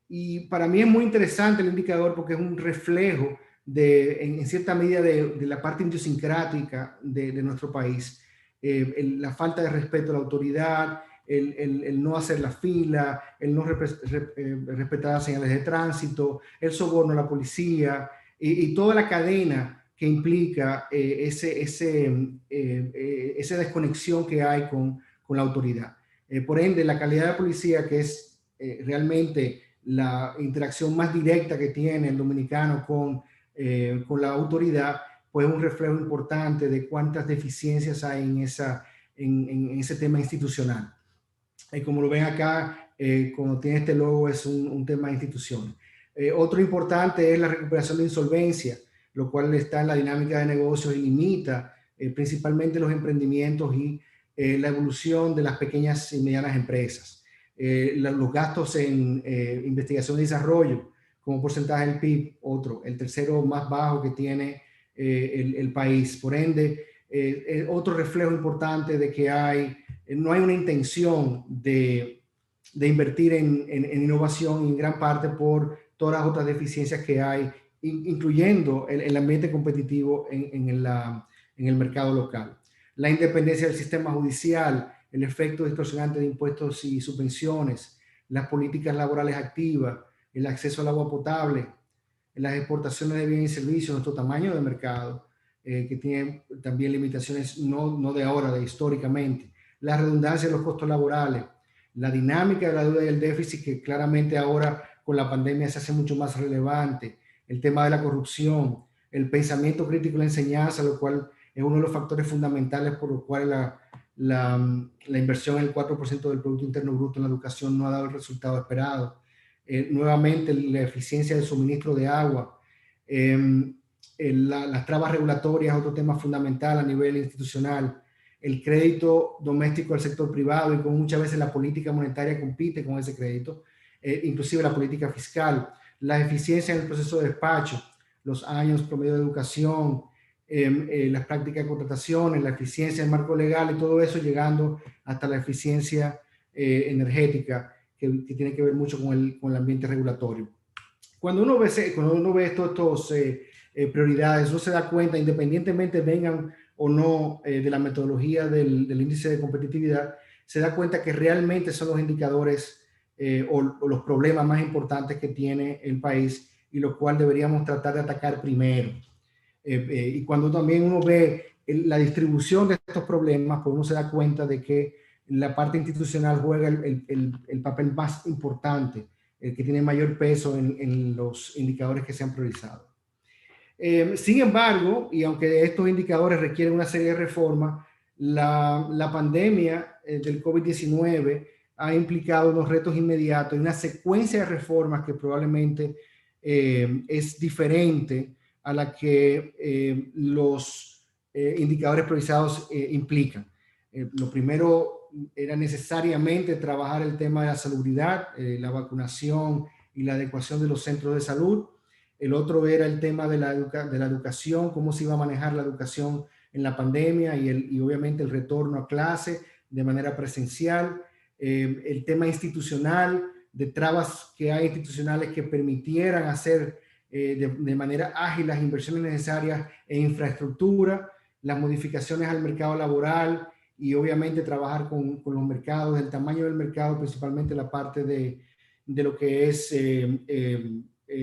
Y para mí es muy interesante el indicador porque es un reflejo en cierta medida de la parte idiosincrática de nuestro país. La falta de respeto a la autoridad, el no hacer la fila, el no respetar las señales de tránsito, el soborno a la policía y toda la cadena que implica esa desconexión que hay con la autoridad. Por ende, la calidad de la policía, que es realmente la interacción más directa que tiene el dominicano con la autoridad, pues es un reflejo importante de cuántas deficiencias hay en ese tema institucional. Y como lo ven acá, cuando tiene este logo es un tema de instituciones. Otro importante es la recuperación de insolvencia, lo cual está en la dinámica de negocios y limita principalmente los emprendimientos y la evolución de las pequeñas y medianas empresas. Los gastos en investigación y desarrollo como porcentaje del PIB, el tercero más bajo que tiene el país. Por ende, otro reflejo importante de que no hay una intención de de invertir en innovación, en gran parte por todas las otras deficiencias que hay, incluyendo el ambiente competitivo en el mercado local. La independencia del sistema judicial, el efecto distorsionante de impuestos y subvenciones, las políticas laborales activas, el acceso al agua potable, las exportaciones de bienes y servicios, nuestro tamaño de mercado, que tiene también limitaciones no de ahora, de históricamente, la redundancia de los costos laborales, la dinámica de la deuda y el déficit, que claramente ahora con la pandemia se hace mucho más relevante, el tema de la corrupción, el pensamiento crítico y la enseñanza, lo cual es uno de los factores fundamentales por los cuales la inversión en el 4% del Producto Interno Bruto en la educación no ha dado el resultado esperado. Nuevamente, la eficiencia del suministro de agua, las trabas regulatorias, otro tema fundamental a nivel institucional, el crédito doméstico al sector privado, y como muchas veces la política monetaria compite con ese crédito, inclusive la política fiscal, la eficiencia en el proceso de despacho, los años promedio de educación, las prácticas de contrataciones, la eficiencia del marco legal y todo eso, llegando hasta la eficiencia energética, que tiene que ver mucho con el ambiente regulatorio. Cuando uno ve estos prioridades, uno se da cuenta, independientemente vengan o no de la metodología del índice de competitividad, se da cuenta que realmente son los indicadores o los problemas más importantes que tiene el país, y los cuales deberíamos tratar de atacar primero. Y cuando también uno ve la distribución de estos problemas, pues uno se da cuenta de que la parte institucional juega el papel más importante, el que tiene mayor peso en los indicadores que se han priorizado. Sin embargo, y aunque estos indicadores requieren una serie de reformas, la pandemia del COVID-19 ha implicado unos retos inmediatos y una secuencia de reformas que probablemente es diferente a la que los indicadores priorizados implican. Lo primero era necesariamente trabajar el tema de la salubridad, la vacunación y la adecuación de los centros de salud. El otro era el tema de la educación, cómo se iba a manejar la educación en la pandemia y obviamente el retorno a clase de manera presencial. El tema institucional, de trabas que hay institucionales que permitieran hacer de manera ágil las inversiones necesarias en infraestructura, las modificaciones al mercado laboral y obviamente trabajar con los mercados, el tamaño del mercado, principalmente la parte de lo que es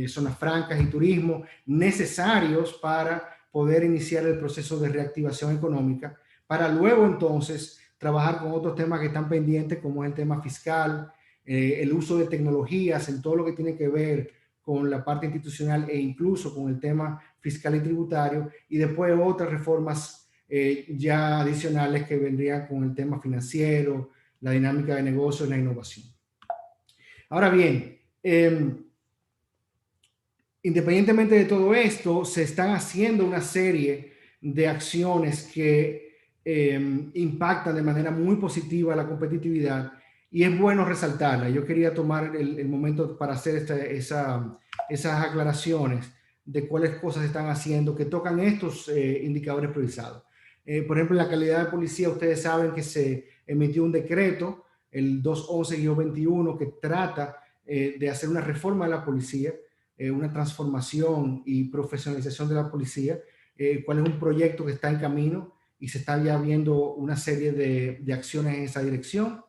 zonas francas y turismo, necesarios para poder iniciar el proceso de reactivación económica, para luego entonces trabajar con otros temas que están pendientes, como es el tema fiscal, el uso de tecnologías en todo lo que tiene que ver con la parte institucional e incluso con el tema fiscal y tributario, y después otras reformas ya adicionales que vendrían con el tema financiero, la dinámica de negocios, la innovación. Ahora bien, independientemente de todo esto, se están haciendo una serie de acciones que impactan de manera muy positiva la competitividad, y es bueno resaltarla. Yo quería tomar el momento para hacer esas aclaraciones de cuáles cosas se están haciendo que tocan estos indicadores priorizados. Por ejemplo, en la calidad de policía, ustedes saben que se emitió un decreto, el 211-21, que trata de hacer una reforma de la policía, una transformación y profesionalización de la policía, cuál es un proyecto que está en camino y se está ya viendo una serie de acciones en esa dirección.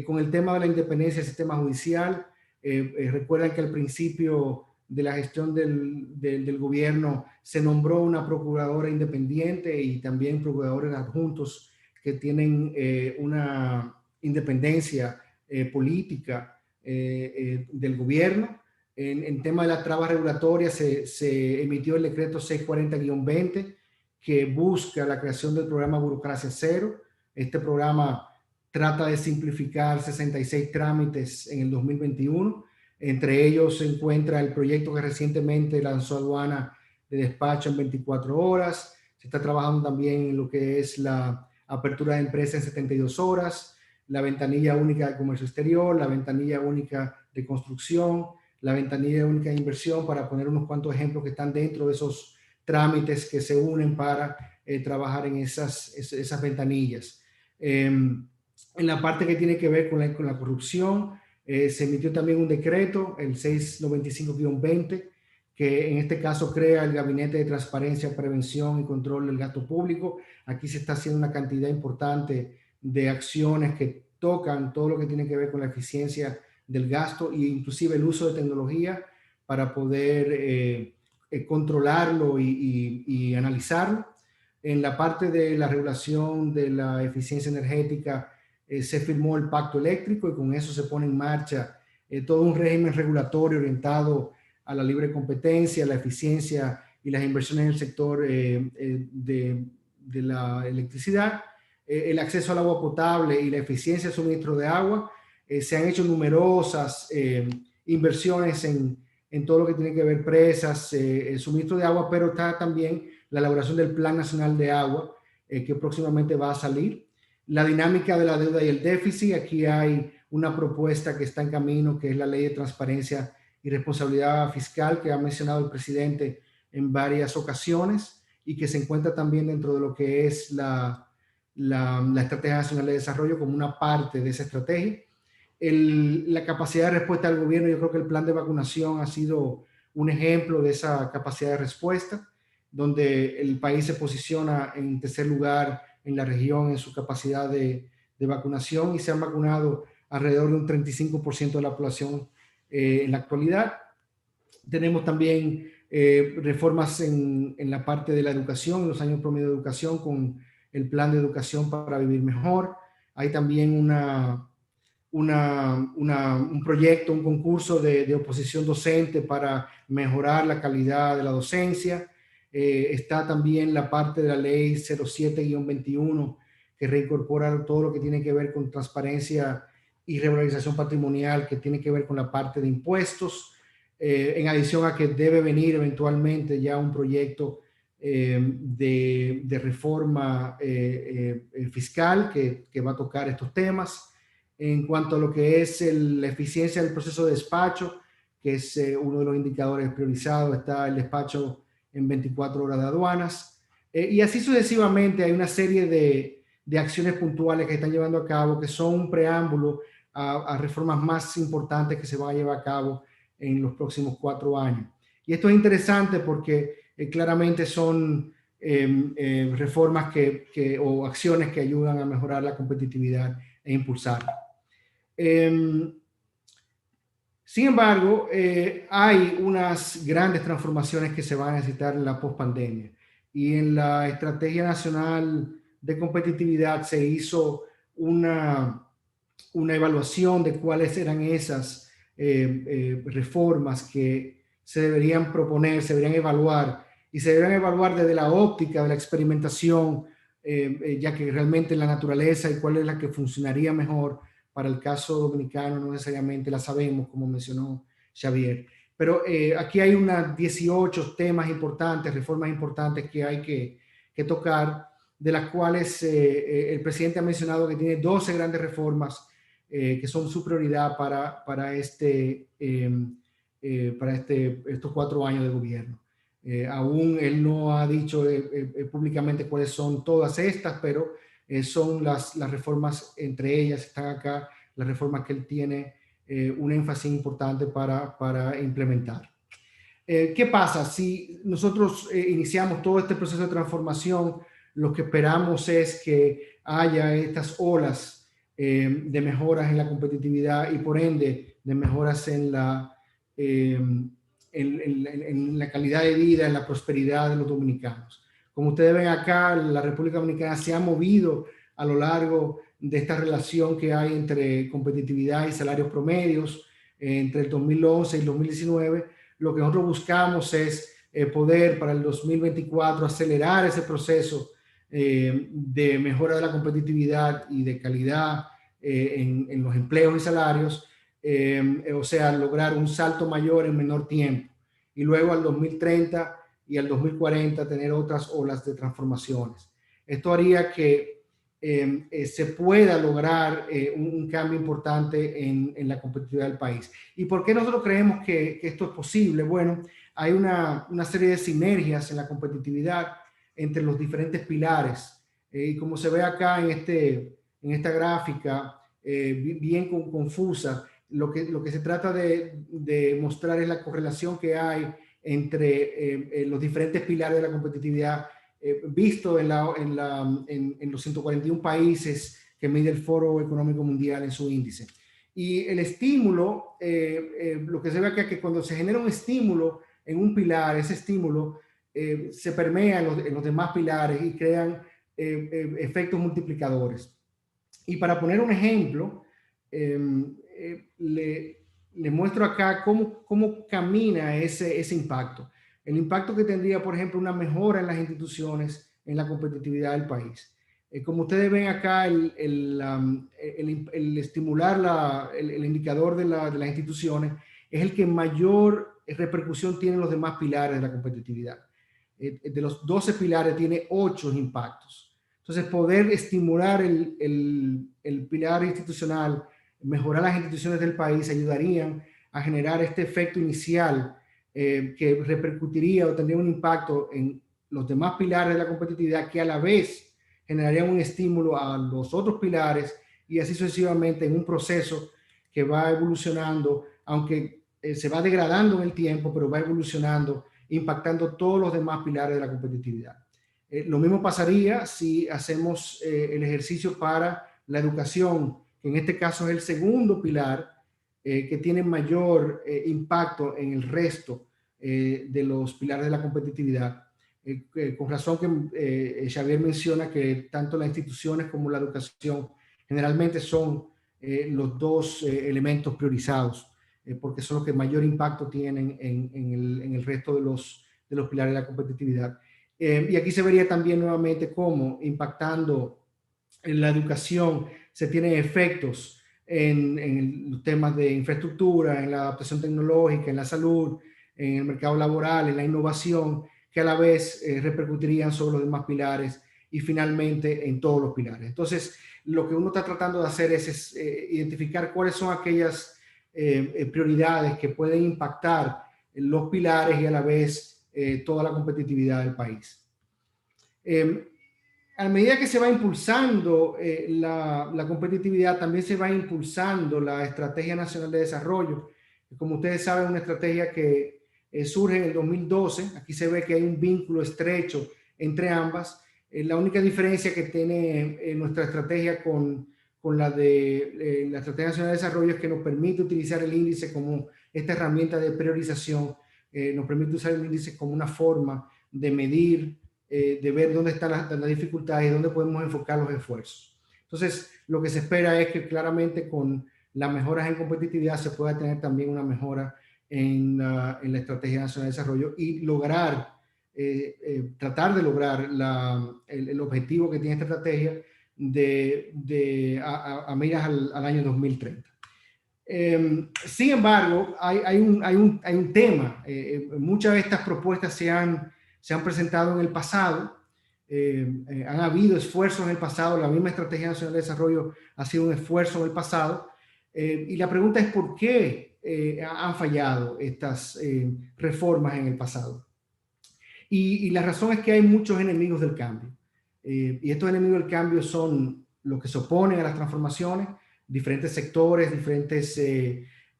Con el tema de la independencia del sistema judicial, recuerdan que al principio de la gestión del gobierno se nombró una procuradora independiente y también procuradores adjuntos que tienen una independencia política del gobierno. En tema de las trabas regulatorias se emitió el decreto 640-20 que busca la creación del programa Burocracia Cero. Este programa trata de simplificar 66 trámites en el 2021. Entre ellos se encuentra el proyecto que recientemente lanzó Aduana de despacho en 24 horas. Se está trabajando también en lo que es la apertura de empresa en 72 horas, la ventanilla única de comercio exterior, la ventanilla única de construcción, la ventanilla única de inversión, para poner unos cuantos ejemplos que están dentro de esos trámites que se unen para trabajar en esas ventanillas. En la parte que tiene que ver con la corrupción, Se emitió también un decreto, el 695-20, que en este caso crea el Gabinete de Transparencia, Prevención y Control del Gasto Público. Aquí se está haciendo una cantidad importante de acciones que tocan todo lo que tiene que ver con la eficiencia del gasto e inclusive el uso de tecnología para poder controlarlo y analizarlo. En la parte de la regulación de la eficiencia energética, se firmó el Pacto Eléctrico y con eso se pone en marcha todo un régimen regulatorio orientado a la libre competencia, la eficiencia y las inversiones en el sector de la electricidad, el acceso al agua potable y la eficiencia del suministro de agua. Se han hecho numerosas inversiones en todo lo que tiene que ver presas, el suministro de agua, pero está también la elaboración del Plan Nacional de Agua, que próximamente va a salir. La dinámica de la deuda y el déficit, aquí hay una propuesta que está en camino, que es la Ley de Transparencia y Responsabilidad Fiscal, que ha mencionado el presidente en varias ocasiones y que se encuentra también dentro de lo que es la Estrategia Nacional de Desarrollo como una parte de esa estrategia. La capacidad de respuesta del gobierno, yo creo que el plan de vacunación ha sido un ejemplo de esa capacidad de respuesta, donde el país se posiciona en tercer lugar en la región en su capacidad de vacunación y se han vacunado alrededor de un 35% de la población en la actualidad. Tenemos también reformas en la parte de la educación, en los años promedio de educación, con el plan de educación para vivir mejor. Hay también un proyecto, un concurso de oposición docente para mejorar la calidad de la docencia. Está también la parte de la ley 07-21 que reincorpora todo lo que tiene que ver con transparencia y regularización patrimonial, que tiene que ver con la parte de impuestos, en adición a que debe venir eventualmente ya un proyecto de reforma fiscal que va a tocar estos temas. En cuanto a lo que es la eficiencia del proceso de despacho, que es uno de los indicadores priorizados, está el despacho en 24 horas de aduanas. Y así sucesivamente hay una serie de acciones puntuales que están llevando a cabo que son un preámbulo a reformas más importantes que se van a llevar a cabo en los próximos 4 años. Y esto es interesante porque claramente son reformas o acciones que ayudan a mejorar la competitividad e impulsarla. Sin embargo, hay unas grandes transformaciones que se van a necesitar en la pospandemia. Y en la Estrategia Nacional de Competitividad se hizo una evaluación de cuáles eran esas reformas que se deberían proponer, se deberían evaluar, y se deberían evaluar desde la óptica de la experimentación, ya que realmente la naturaleza y cuál es la que funcionaría mejor para el caso dominicano no necesariamente la sabemos, como mencionó Xavier. Pero aquí hay unas 18 temas importantes, reformas importantes que hay que tocar, de las cuales el presidente ha mencionado que tiene 12 grandes reformas que son su prioridad para estos 4 años de gobierno. Aún él no ha dicho públicamente cuáles son todas estas, pero son las reformas, entre ellas están acá las reformas que él tiene un énfasis importante para implementar. ¿Qué pasa? Si nosotros iniciamos todo este proceso de transformación, lo que esperamos es que haya estas olas de mejoras en la competitividad y por ende de mejoras en la calidad de vida, en la prosperidad de los dominicanos. Como ustedes ven acá, la República Dominicana se ha movido a lo largo de esta relación que hay entre competitividad y salarios promedios entre el 2011 y el 2019. Lo que nosotros buscamos es poder para el 2024 acelerar ese proceso de mejora de la competitividad y de calidad en los empleos y salarios, o sea, lograr un salto mayor en menor tiempo. Y luego al 2030 y al 2040 tener otras olas de transformaciones. Esto haría que se pueda lograr un cambio importante en la competitividad del país. ¿Y por qué nosotros creemos que esto es posible? Bueno, hay una serie de sinergias en la competitividad entre los diferentes pilares. Y como se ve acá en esta gráfica, bien confusa, lo que se trata de mostrar es la correlación que hay entre los diferentes pilares de la competitividad visto en los 141 países que mide el Foro Económico Mundial en su índice. Y el estímulo, lo que se ve acá es que cuando se genera un estímulo en un pilar, ese estímulo se permea en los demás pilares y crean efectos multiplicadores. Y para poner un ejemplo, le muestro acá cómo camina ese impacto. El impacto que tendría, por ejemplo, una mejora en las instituciones, en la competitividad del país. Como ustedes ven acá, el estimular el indicador de las instituciones es el que mayor repercusión tiene en los demás pilares de la competitividad. De los 12 pilares tiene 8 impactos. Entonces, poder estimular el pilar institucional, mejorar las instituciones del país, ayudarían a generar este efecto inicial que repercutiría o tendría un impacto en los demás pilares de la competitividad, que a la vez generaría un estímulo a los otros pilares y así sucesivamente en un proceso que va evolucionando, aunque se va degradando en el tiempo, pero va evolucionando, impactando todos los demás pilares de la competitividad. Lo mismo pasaría si hacemos el ejercicio para la educación, que en este caso es el segundo pilar que tiene mayor impacto en el resto de los pilares de la competitividad. Con razón que Xavier menciona que tanto las instituciones como la educación generalmente son los dos elementos priorizados, porque son los que mayor impacto tienen en el resto de los pilares de la competitividad. Y aquí se vería también nuevamente cómo impactando en la educación se tienen efectos en los temas de infraestructura, en la adaptación tecnológica, en la salud, en el mercado laboral, en la innovación, que a la vez repercutirían sobre los demás pilares y finalmente en todos los pilares. Entonces, lo que uno está tratando de hacer es identificar cuáles son aquellas prioridades que pueden impactar en los pilares y a la vez toda la competitividad del país. A medida que se va impulsando la competitividad, también se va impulsando la Estrategia Nacional de Desarrollo. Como ustedes saben, una estrategia que surge en el 2012. Aquí se ve que hay un vínculo estrecho entre ambas. La única diferencia que tiene nuestra estrategia con la de la Estrategia Nacional de Desarrollo es que nos permite utilizar el índice como esta herramienta de priorización, nos permite usar el índice como una forma de medir, de ver dónde están las dificultades y dónde podemos enfocar los esfuerzos. Entonces, lo que se espera es que claramente con las mejoras en competitividad se pueda tener también una mejora en la Estrategia Nacional de Desarrollo y lograr, tratar de lograr el objetivo que tiene esta estrategia a miras al año 2030. Sin embargo, hay un tema. Muchas de estas propuestas se han presentado en el pasado, han habido esfuerzos en el pasado, la misma Estrategia Nacional de Desarrollo ha sido un esfuerzo en el pasado, y la pregunta es ¿por qué han fallado estas reformas en el pasado? Y la razón es que hay muchos enemigos del cambio, y estos enemigos del cambio son los que se oponen a las transformaciones, diferentes sectores, diferentes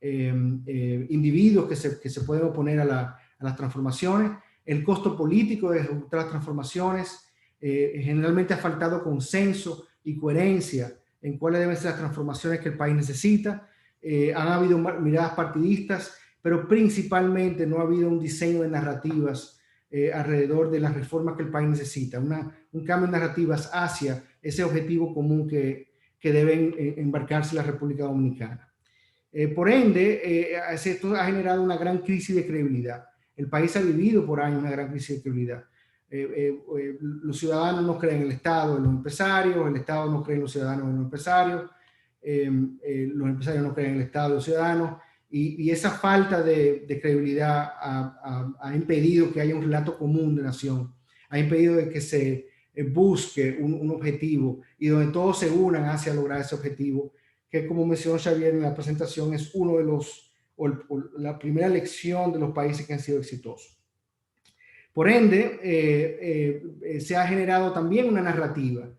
individuos que se pueden oponer a las transformaciones, el costo político de ejecutar las transformaciones. Generalmente ha faltado consenso y coherencia en cuáles deben ser las transformaciones que el país necesita. Han habido miradas partidistas, pero principalmente no ha habido un diseño de narrativas alrededor de las reformas que el país necesita, un cambio de narrativas hacia ese objetivo común que deben embarcarse la República Dominicana. Por ende, esto ha generado una gran crisis de credibilidad. El país ha vivido por años una gran crisis de credibilidad. Los ciudadanos no creen en el Estado, en los empresarios, el Estado no cree en los ciudadanos, en los empresarios, los empresarios no creen en el Estado, en los ciudadanos, y esa falta de credibilidad ha impedido que haya un relato común de nación, ha impedido de que se busque un objetivo y donde todos se unan hacia lograr ese objetivo, que como mencionó Xavier en la presentación es uno de la primera lección de los países que han sido exitosos. Por ende, se ha generado también una narrativa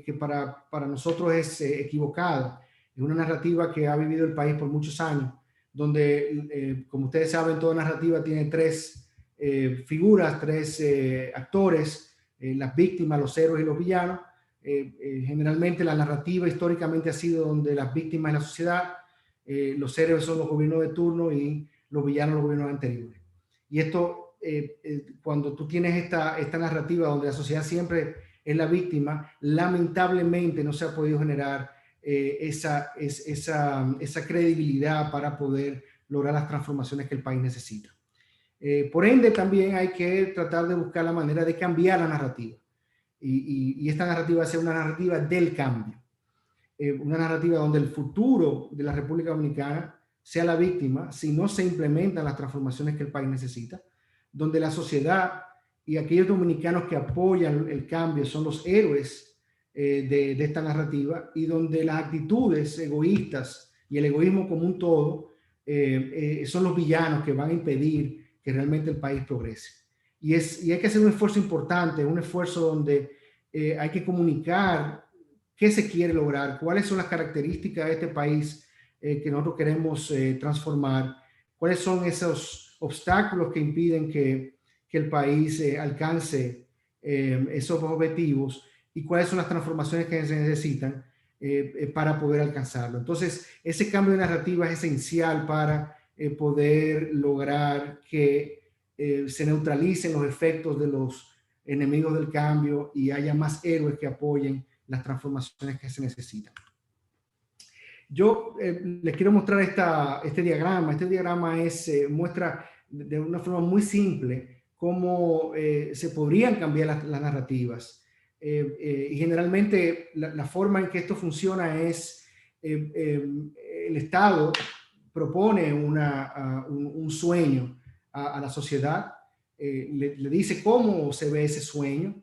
que para nosotros es equivocada. Es una narrativa que ha vivido el país por muchos años, donde, como ustedes saben, toda narrativa tiene tres figuras, tres actores, las víctimas, los héroes y los villanos. Generalmente la narrativa históricamente ha sido donde las víctimas de la sociedad, los héroes son los gobiernos de turno y los villanos los gobiernos anteriores. Y esto, cuando tú tienes esta narrativa donde la sociedad siempre es la víctima, lamentablemente no se ha podido generar esa credibilidad para poder lograr las transformaciones que el país necesita. Por ende, también hay que tratar de buscar la manera de cambiar la narrativa. Y esta narrativa sea una narrativa del cambio. Una narrativa donde el futuro de la República Dominicana sea la víctima si no se implementan las transformaciones que el país necesita, donde la sociedad y aquellos dominicanos que apoyan el cambio son los héroes de esta narrativa, y donde las actitudes egoístas y el egoísmo como un todo son los villanos que van a impedir que realmente el país progrese. Y hay que hacer un esfuerzo importante, un esfuerzo donde hay que comunicar qué se quiere lograr, cuáles son las características de este país que nosotros queremos transformar, cuáles son esos obstáculos que impiden que el país alcance esos objetivos, y cuáles son las transformaciones que se necesitan para poder alcanzarlo. Entonces, ese cambio de narrativa es esencial para poder lograr que se neutralicen los efectos de los enemigos del cambio y haya más héroes que apoyen las transformaciones que se necesitan. Yo les quiero mostrar este diagrama. Este diagrama muestra de una forma muy simple cómo se podrían cambiar las narrativas. Y generalmente la forma en que esto funciona es el Estado propone un sueño a la sociedad, le dice cómo se ve ese sueño,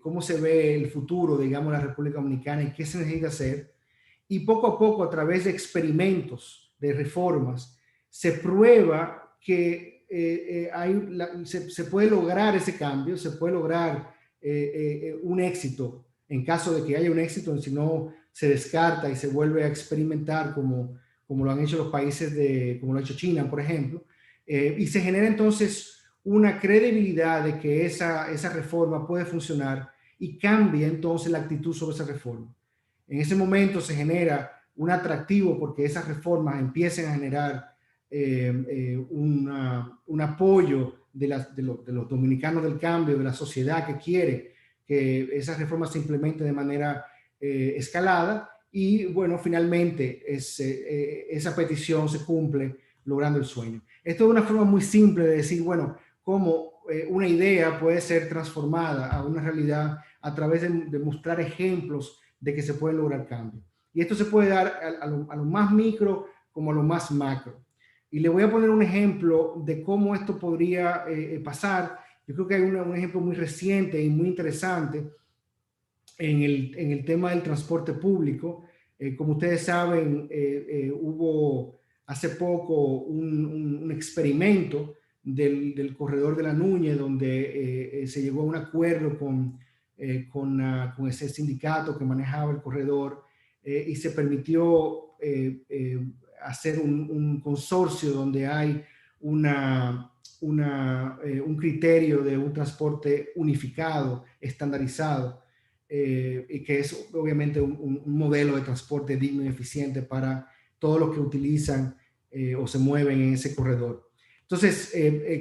cómo se ve el futuro, digamos, de la República Dominicana y qué se necesita hacer. Y poco a poco, a través de experimentos, de reformas, se prueba que se puede lograr ese cambio, se puede lograr un éxito. En caso de que haya un éxito, si no se descarta y se vuelve a experimentar como lo han hecho los países como lo ha hecho China, por ejemplo, y se genera entonces una credibilidad de que esa reforma puede funcionar, y cambia entonces la actitud sobre esa reforma. En ese momento se genera un atractivo porque esas reformas empiezan a generar un apoyo de los dominicanos del cambio, de la sociedad que quiere que esas reformas se implementen de manera escalada, y bueno, finalmente esa petición se cumple logrando el sueño. Esto es una forma muy simple de decir, bueno, cómo una idea puede ser transformada a una realidad a través de mostrar ejemplos de que se pueden lograr cambios. Y esto se puede dar a lo más micro como a lo más macro. Y le voy a poner un ejemplo de cómo esto podría pasar. Yo creo que hay un ejemplo muy reciente y muy interesante en el tema del transporte público. Como ustedes saben, hubo hace poco un experimento del corredor de la Núñez, donde se llegó a un acuerdo con ese sindicato que manejaba el corredor, y se permitió hacer un consorcio donde hay un criterio de un transporte unificado, estandarizado, y que es obviamente un modelo de transporte digno y eficiente para todos los que utilizan o se mueven en ese corredor. Entonces,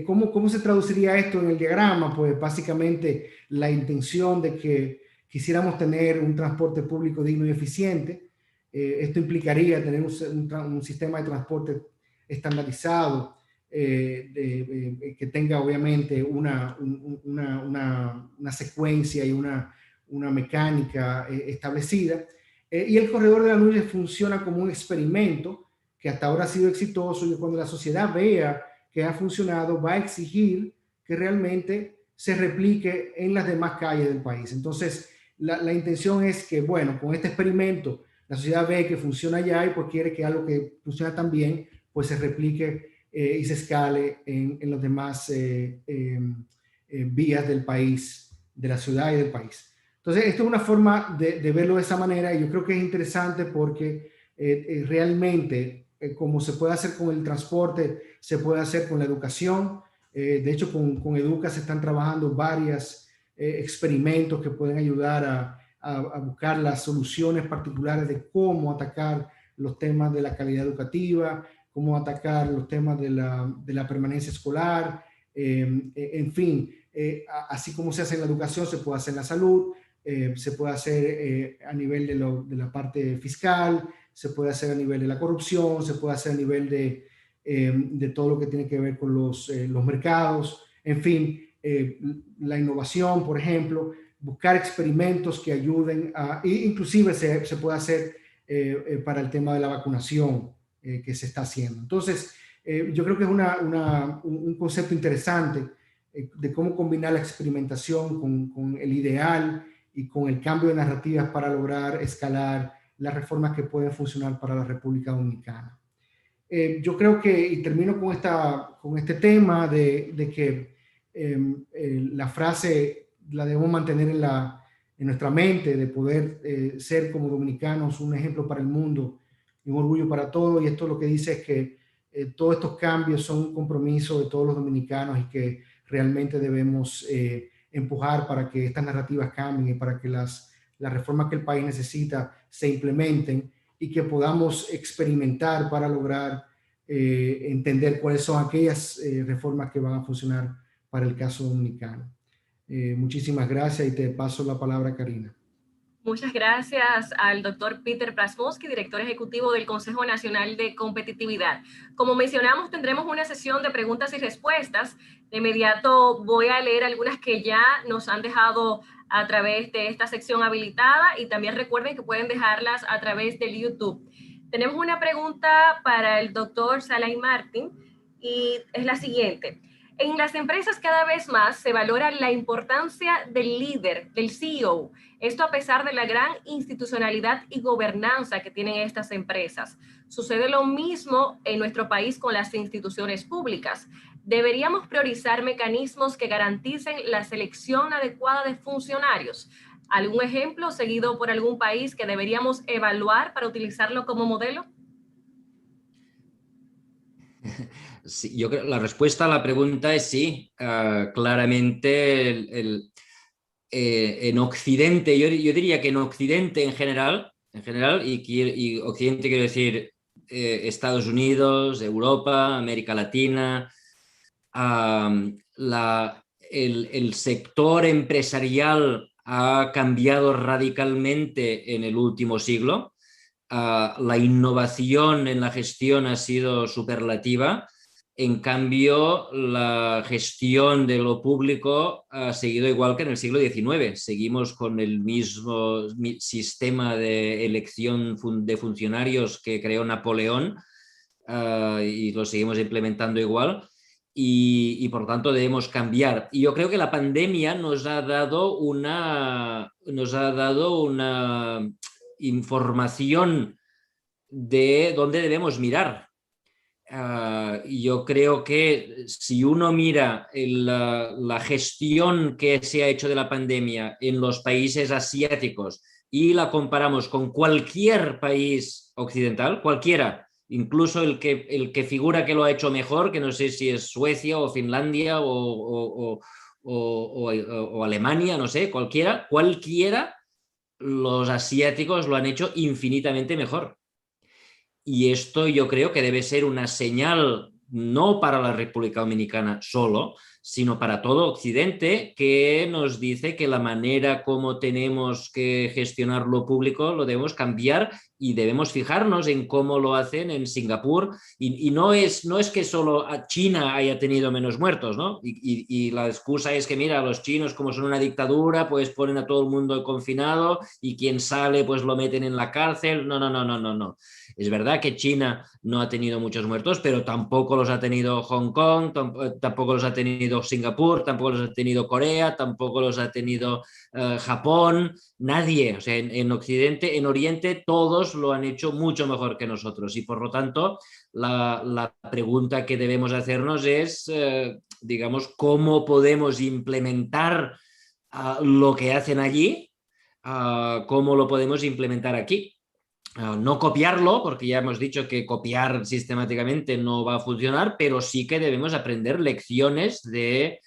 ¿cómo se traduciría esto en el diagrama? Pues básicamente la intención de que quisiéramos tener un transporte público digno y eficiente. Esto implicaría tener un sistema de transporte estandarizado, que tenga obviamente una secuencia y una mecánica establecida. Y el corredor de la Núñez funciona como un experimento que hasta ahora ha sido exitoso, y cuando la sociedad vea que ha funcionado, va a exigir que realmente se replique en las demás calles del país. Entonces, la intención es que, bueno, con este experimento, la sociedad ve que funciona ya, y pues quiere que algo que funciona tan bien, pues se replique y se escale en las demás vías del país, de la ciudad y del país. Entonces, esto es una forma de verlo de esa manera y yo creo que es interesante porque realmente, como se puede hacer con el transporte, se puede hacer con la educación. De hecho, con Educa se están trabajando varios experimentos que pueden ayudar a buscar las soluciones particulares de cómo atacar los temas de la calidad educativa, cómo atacar los temas de la permanencia escolar, en fin, así como se hace en la educación, se puede hacer en la salud, se puede hacer a nivel de la parte fiscal, se puede hacer a nivel de la corrupción, se puede hacer a nivel de todo lo que tiene que ver con los mercados, en fin, la innovación, por ejemplo, buscar experimentos que ayuden inclusive se puede hacer para el tema de la vacunación que se está haciendo. Entonces, yo creo que es un concepto interesante de cómo combinar la experimentación con el ideal y con el cambio de narrativas para lograr escalar las reformas que pueden funcionar para la República Dominicana. Yo creo que, y termino con este tema de que la frase la debemos mantener en nuestra mente, de poder ser como dominicanos un ejemplo para el mundo y un orgullo para todos. Y esto lo que dice es que todos estos cambios son un compromiso de todos los dominicanos y que realmente debemos empujar para que estas narrativas cambien y para que las reformas que el país necesita se implementen y que podamos experimentar para lograr entender cuáles son aquellas reformas que van a funcionar para el caso dominicano. Muchísimas gracias y te paso la palabra, Karina. Muchas gracias al doctor Peter Prasmovsky, director ejecutivo del Consejo Nacional de Competitividad. Como mencionamos, tendremos una sesión de preguntas y respuestas. De inmediato voy a leer algunas que ya nos han dejado a través de esta sección habilitada y también recuerden que pueden dejarlas a través del YouTube. Tenemos una pregunta para el doctor Salah Martin y es la siguiente. En las empresas cada vez más se valora la importancia del líder, del CEO. Esto a pesar de la gran institucionalidad y gobernanza que tienen estas empresas. Sucede lo mismo en nuestro país con las instituciones públicas. Deberíamos priorizar mecanismos que garanticen la selección adecuada de funcionarios. ¿Algún ejemplo seguido por algún país que deberíamos evaluar para utilizarlo como modelo? Sí, yo creo la respuesta a la pregunta es sí. Claramente en Occidente, yo diría que en Occidente en general y Occidente quiero decir Estados Unidos, Europa, América Latina, el sector empresarial ha cambiado radicalmente en el último siglo. La innovación en la gestión ha sido superlativa. En cambio, la gestión de lo público ha seguido igual que en el siglo XIX. Seguimos con el mismo sistema de elección de funcionarios que creó Napoleón y lo seguimos implementando igual. Y por tanto debemos cambiar. Y yo creo que la pandemia nos ha dado una información de dónde debemos mirar. Yo creo que si uno mira la gestión que se ha hecho de la pandemia en los países asiáticos y la comparamos con cualquier país occidental, cualquiera, incluso el que figura que lo ha hecho mejor, que no sé si es Suecia o Finlandia o Alemania, no sé, cualquiera, los asiáticos lo han hecho infinitamente mejor. Y esto yo creo que debe ser una señal no para la República Dominicana solo, sino para todo Occidente, que nos dice que la manera como tenemos que gestionar lo público lo debemos cambiar y debemos fijarnos en cómo lo hacen en Singapur. Y no es que solo China haya tenido menos muertos, ¿no? Y la excusa es que, mira, los chinos, como son una dictadura, pues ponen a todo el mundo confinado y quien sale, pues lo meten en la cárcel. No. Es verdad que China no ha tenido muchos muertos, pero tampoco los ha tenido Hong Kong, tampoco los ha tenido Singapur, tampoco los ha tenido Corea, tampoco los ha tenido Japón, nadie. O sea, en Occidente, en Oriente, todos lo han hecho mucho mejor que nosotros. Y por lo tanto, la pregunta que debemos hacernos es, digamos, cómo podemos implementar lo que hacen allí cómo lo podemos implementar aquí. No copiarlo, porque ya hemos dicho que copiar sistemáticamente no va a funcionar, pero sí que debemos aprender lecciones de,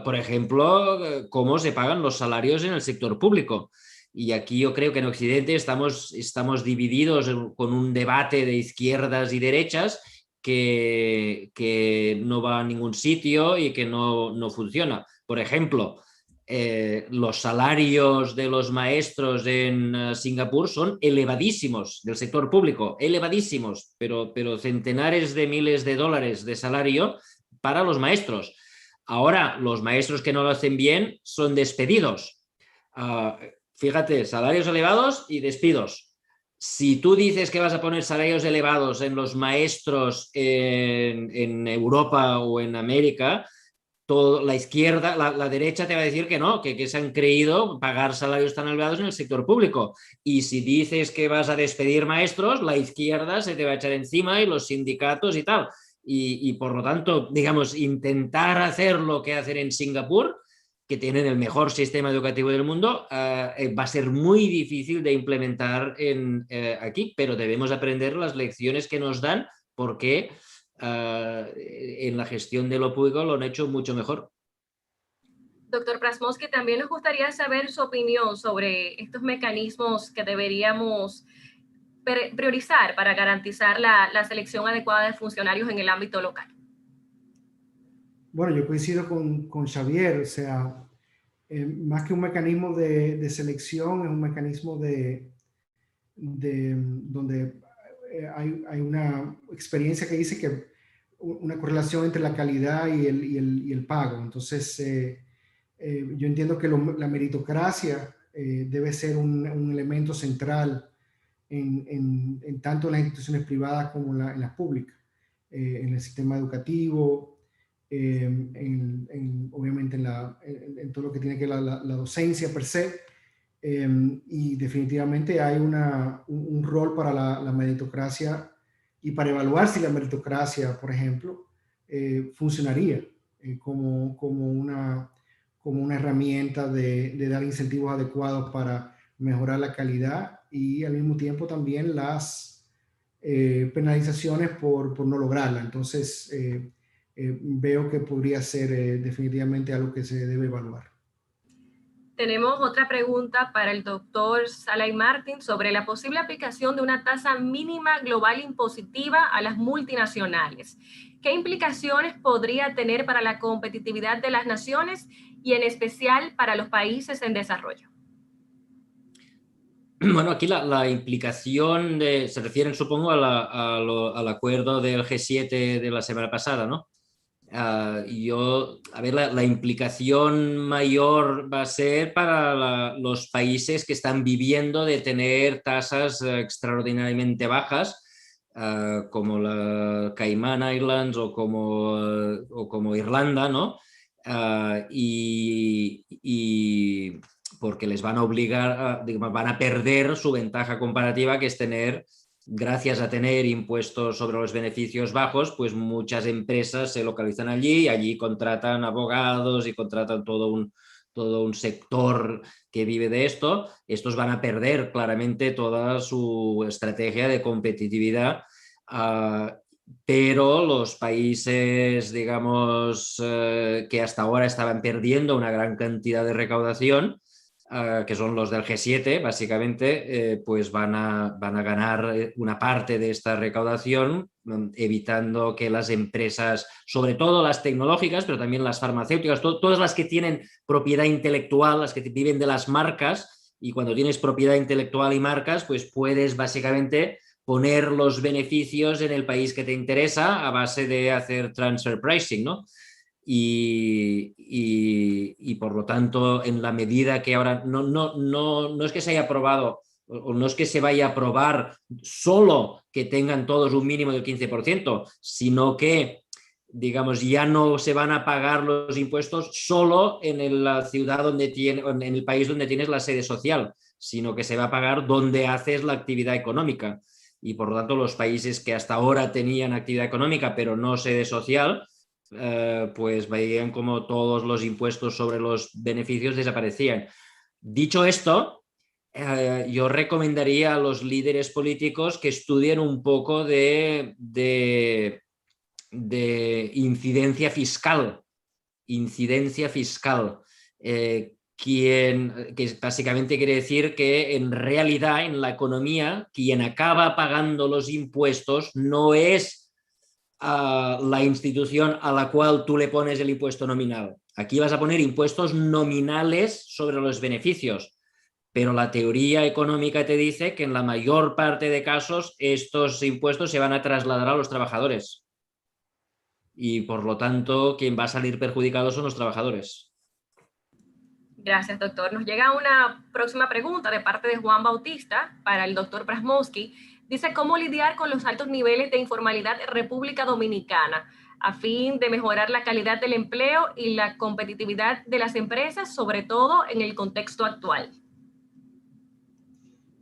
por ejemplo, cómo se pagan los salarios en el sector público. Y aquí yo creo que en Occidente estamos divididos con un debate de izquierdas y derechas que no va a ningún sitio y que no funciona. Por ejemplo, los salarios de los maestros en Singapur son elevadísimos, del sector público, elevadísimos, pero centenares de miles de dólares de salario para los maestros. Ahora, los maestros que no lo hacen bien son despedidos. Fíjate, salarios elevados y despidos. Si tú dices que vas a poner salarios elevados en los maestros en Europa o en América, la izquierda, la derecha te va a decir que no, que se han creído pagar salarios tan elevados en el sector público. Y si dices que vas a despedir maestros, la izquierda se te va a echar encima y los sindicatos y tal. Y por lo tanto, digamos, intentar hacer lo que hacen en Singapur, que tienen el mejor sistema educativo del mundo, va a ser muy difícil de implementar aquí, pero debemos aprender las lecciones que nos dan porque en la gestión de lo público lo han hecho mucho mejor. Doctor Prasmovsky, también nos gustaría saber su opinión sobre estos mecanismos que deberíamos priorizar para garantizar la selección adecuada de funcionarios en el ámbito local. Bueno, yo coincido con Xavier, o sea, más que un mecanismo de selección, es un mecanismo donde hay una experiencia que dice que una correlación entre la calidad y el pago. Entonces, yo entiendo que la meritocracia debe ser un elemento central en tanto en las instituciones privadas como en las públicas, en el sistema educativo, obviamente en todo lo que tiene que ver la docencia per se, y definitivamente hay un rol para la meritocracia y para evaluar si la meritocracia, por ejemplo, funcionaría como una herramienta de dar incentivos adecuados para mejorar la calidad y al mismo tiempo también las penalizaciones por no lograrla. Entonces, veo que podría ser definitivamente algo que se debe evaluar. Tenemos otra pregunta para el doctor Salai Martin sobre la posible aplicación de una tasa mínima global impositiva a las multinacionales. ¿Qué implicaciones podría tener para la competitividad de las naciones y en especial para los países en desarrollo? Bueno, aquí la implicación se refieren, supongo, al acuerdo del G7 de la semana pasada, ¿no? A ver, la implicación mayor va a ser para los países que están viviendo de tener tasas extraordinariamente bajas, como la Cayman Islands o como Irlanda, ¿no? Y porque les van a obligar, van a perder su ventaja comparativa, que es tener, gracias a tener impuestos sobre los beneficios bajos, pues muchas empresas se localizan allí y allí contratan abogados y contratan todo un sector que vive de esto. Estos van a perder claramente toda su estrategia de competitividad. Pero los países, digamos, que hasta ahora estaban perdiendo una gran cantidad de recaudación, que son los del G7, básicamente, pues van a ganar una parte de esta recaudación, evitando que las empresas, sobre todo las tecnológicas, pero también las farmacéuticas, todas las que tienen propiedad intelectual, las que viven de las marcas, y cuando tienes propiedad intelectual y marcas, pues puedes básicamente poner los beneficios en el país que te interesa a base de hacer transfer pricing, ¿no? Y por lo tanto, en la medida que ahora no es que se haya aprobado o no es que se vaya a aprobar solo que tengan todos un mínimo del 15%, sino que, digamos, ya no se van a pagar los impuestos solo en la ciudad en el país donde tienes la sede social, sino que se va a pagar donde haces la actividad económica. Y por lo tanto, los países que hasta ahora tenían actividad económica pero no sede social, pues veían como todos los impuestos sobre los beneficios desaparecían. Dicho esto, yo recomendaría a los líderes políticos que estudien un poco de incidencia fiscal. Incidencia fiscal. Que básicamente quiere decir que en realidad en la economía quien acaba pagando los impuestos no es la institución a la cual tú le pones el impuesto nominal. Aquí vas a poner impuestos nominales sobre los beneficios, pero la teoría económica te dice que en la mayor parte de casos estos impuestos se van a trasladar a los trabajadores y por lo tanto quien va a salir perjudicado son los trabajadores. Gracias, doctor. Nos llega una próxima pregunta de parte de Juan Bautista para el doctor Prasmovsky. Dice, ¿cómo lidiar con los altos niveles de informalidad en República Dominicana a fin de mejorar la calidad del empleo y la competitividad de las empresas, sobre todo en el contexto actual?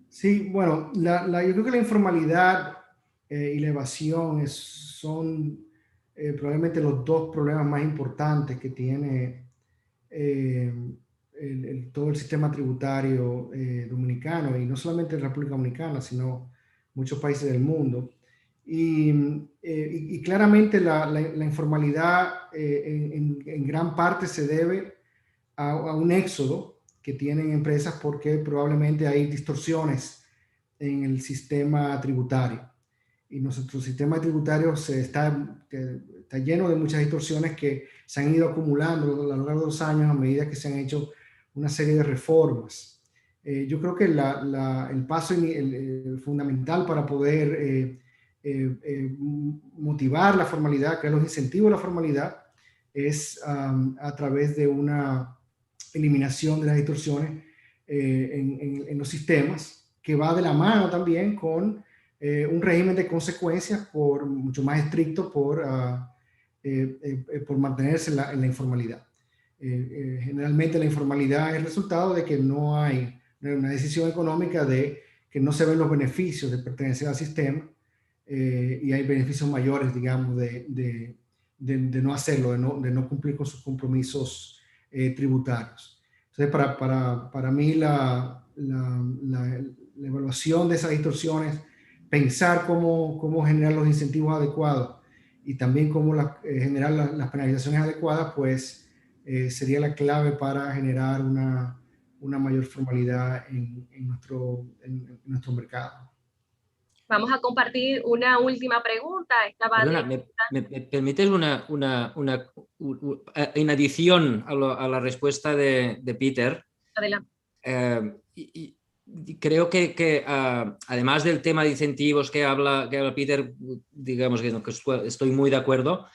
Sí, bueno, yo creo que la informalidad y la evasión son probablemente los dos problemas más importantes que tiene todo el sistema tributario dominicano, y no solamente en República Dominicana, sino muchos países del mundo. Y claramente la informalidad en gran parte se debe a un éxodo que tienen empresas porque probablemente hay distorsiones en el sistema tributario. Y nuestro sistema tributario está lleno de muchas distorsiones que se han ido acumulando a lo largo de los años a medida que se han hecho una serie de reformas. Yo creo que el paso fundamental para poder motivar la formalidad, crear los incentivos de la formalidad, es a través de una eliminación de las distorsiones en los sistemas, que va de la mano también con un régimen de consecuencias mucho más estricto por mantenerse en la informalidad. Generalmente la informalidad es el resultado de que no hay una decisión económica, de que no se ven los beneficios de pertenecer al sistema, y hay beneficios mayores, digamos, de no hacerlo, de no cumplir con sus compromisos tributarios. Entonces, para mí la evaluación de esas distorsiones, pensar cómo generar los incentivos adecuados y también cómo generar las penalizaciones adecuadas, pues sería la clave para generar una mayor formalidad en nuestro mercado. Vamos a compartir una última pregunta. Perdona, ¿me permites en adición a la respuesta de Peter? Adelante. Creo que además del tema de incentivos que habla Peter, digamos que estoy muy de acuerdo,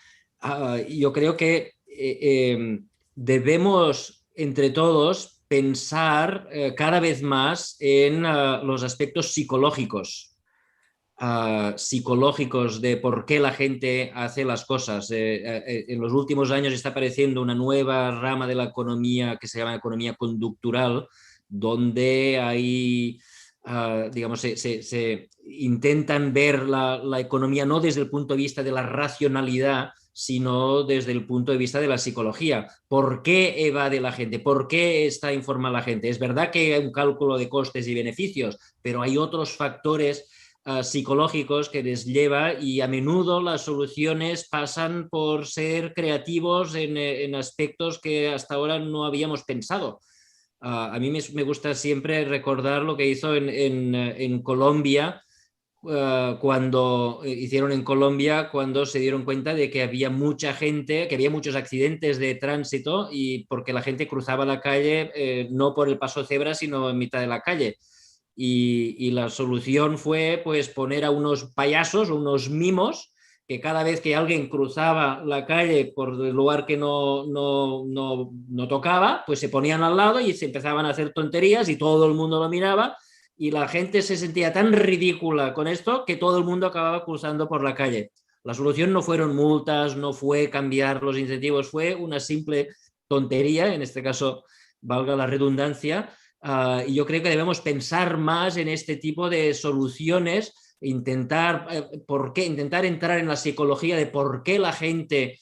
yo creo que debemos entre todos pensar cada vez más en los aspectos psicológicos de por qué la gente hace las cosas. En los últimos años está apareciendo una nueva rama de la economía que se llama economía conductural, donde hay, digamos, se intentan ver la economía no desde el punto de vista de la racionalidad, sino desde el punto de vista de la psicología. ¿Por qué evade la gente? ¿Por qué está informal la gente? Es verdad que hay un cálculo de costes y beneficios, pero hay otros factores psicológicos que les lleva, y a menudo las soluciones pasan por ser creativos en aspectos que hasta ahora no habíamos pensado. A mí me gusta siempre recordar lo que hizo en Colombia, cuando hicieron en Colombia, cuando se dieron cuenta de que había mucha gente, que había muchos accidentes de tránsito, y porque la gente cruzaba la calle no por el paso de cebra, sino en mitad de la calle. Y la solución fue pues poner a unos payasos, unos mimos, que cada vez que alguien cruzaba la calle por el lugar que no tocaba, pues se ponían al lado y se empezaban a hacer tonterías y todo el mundo lo miraba, y la gente se sentía tan ridícula con esto que todo el mundo acababa cruzando por la calle. La solución no fueron multas, no fue cambiar los incentivos, fue una simple tontería, en este caso valga la redundancia. Y yo creo que debemos pensar más en este tipo de soluciones, intentar entrar en la psicología de por qué la gente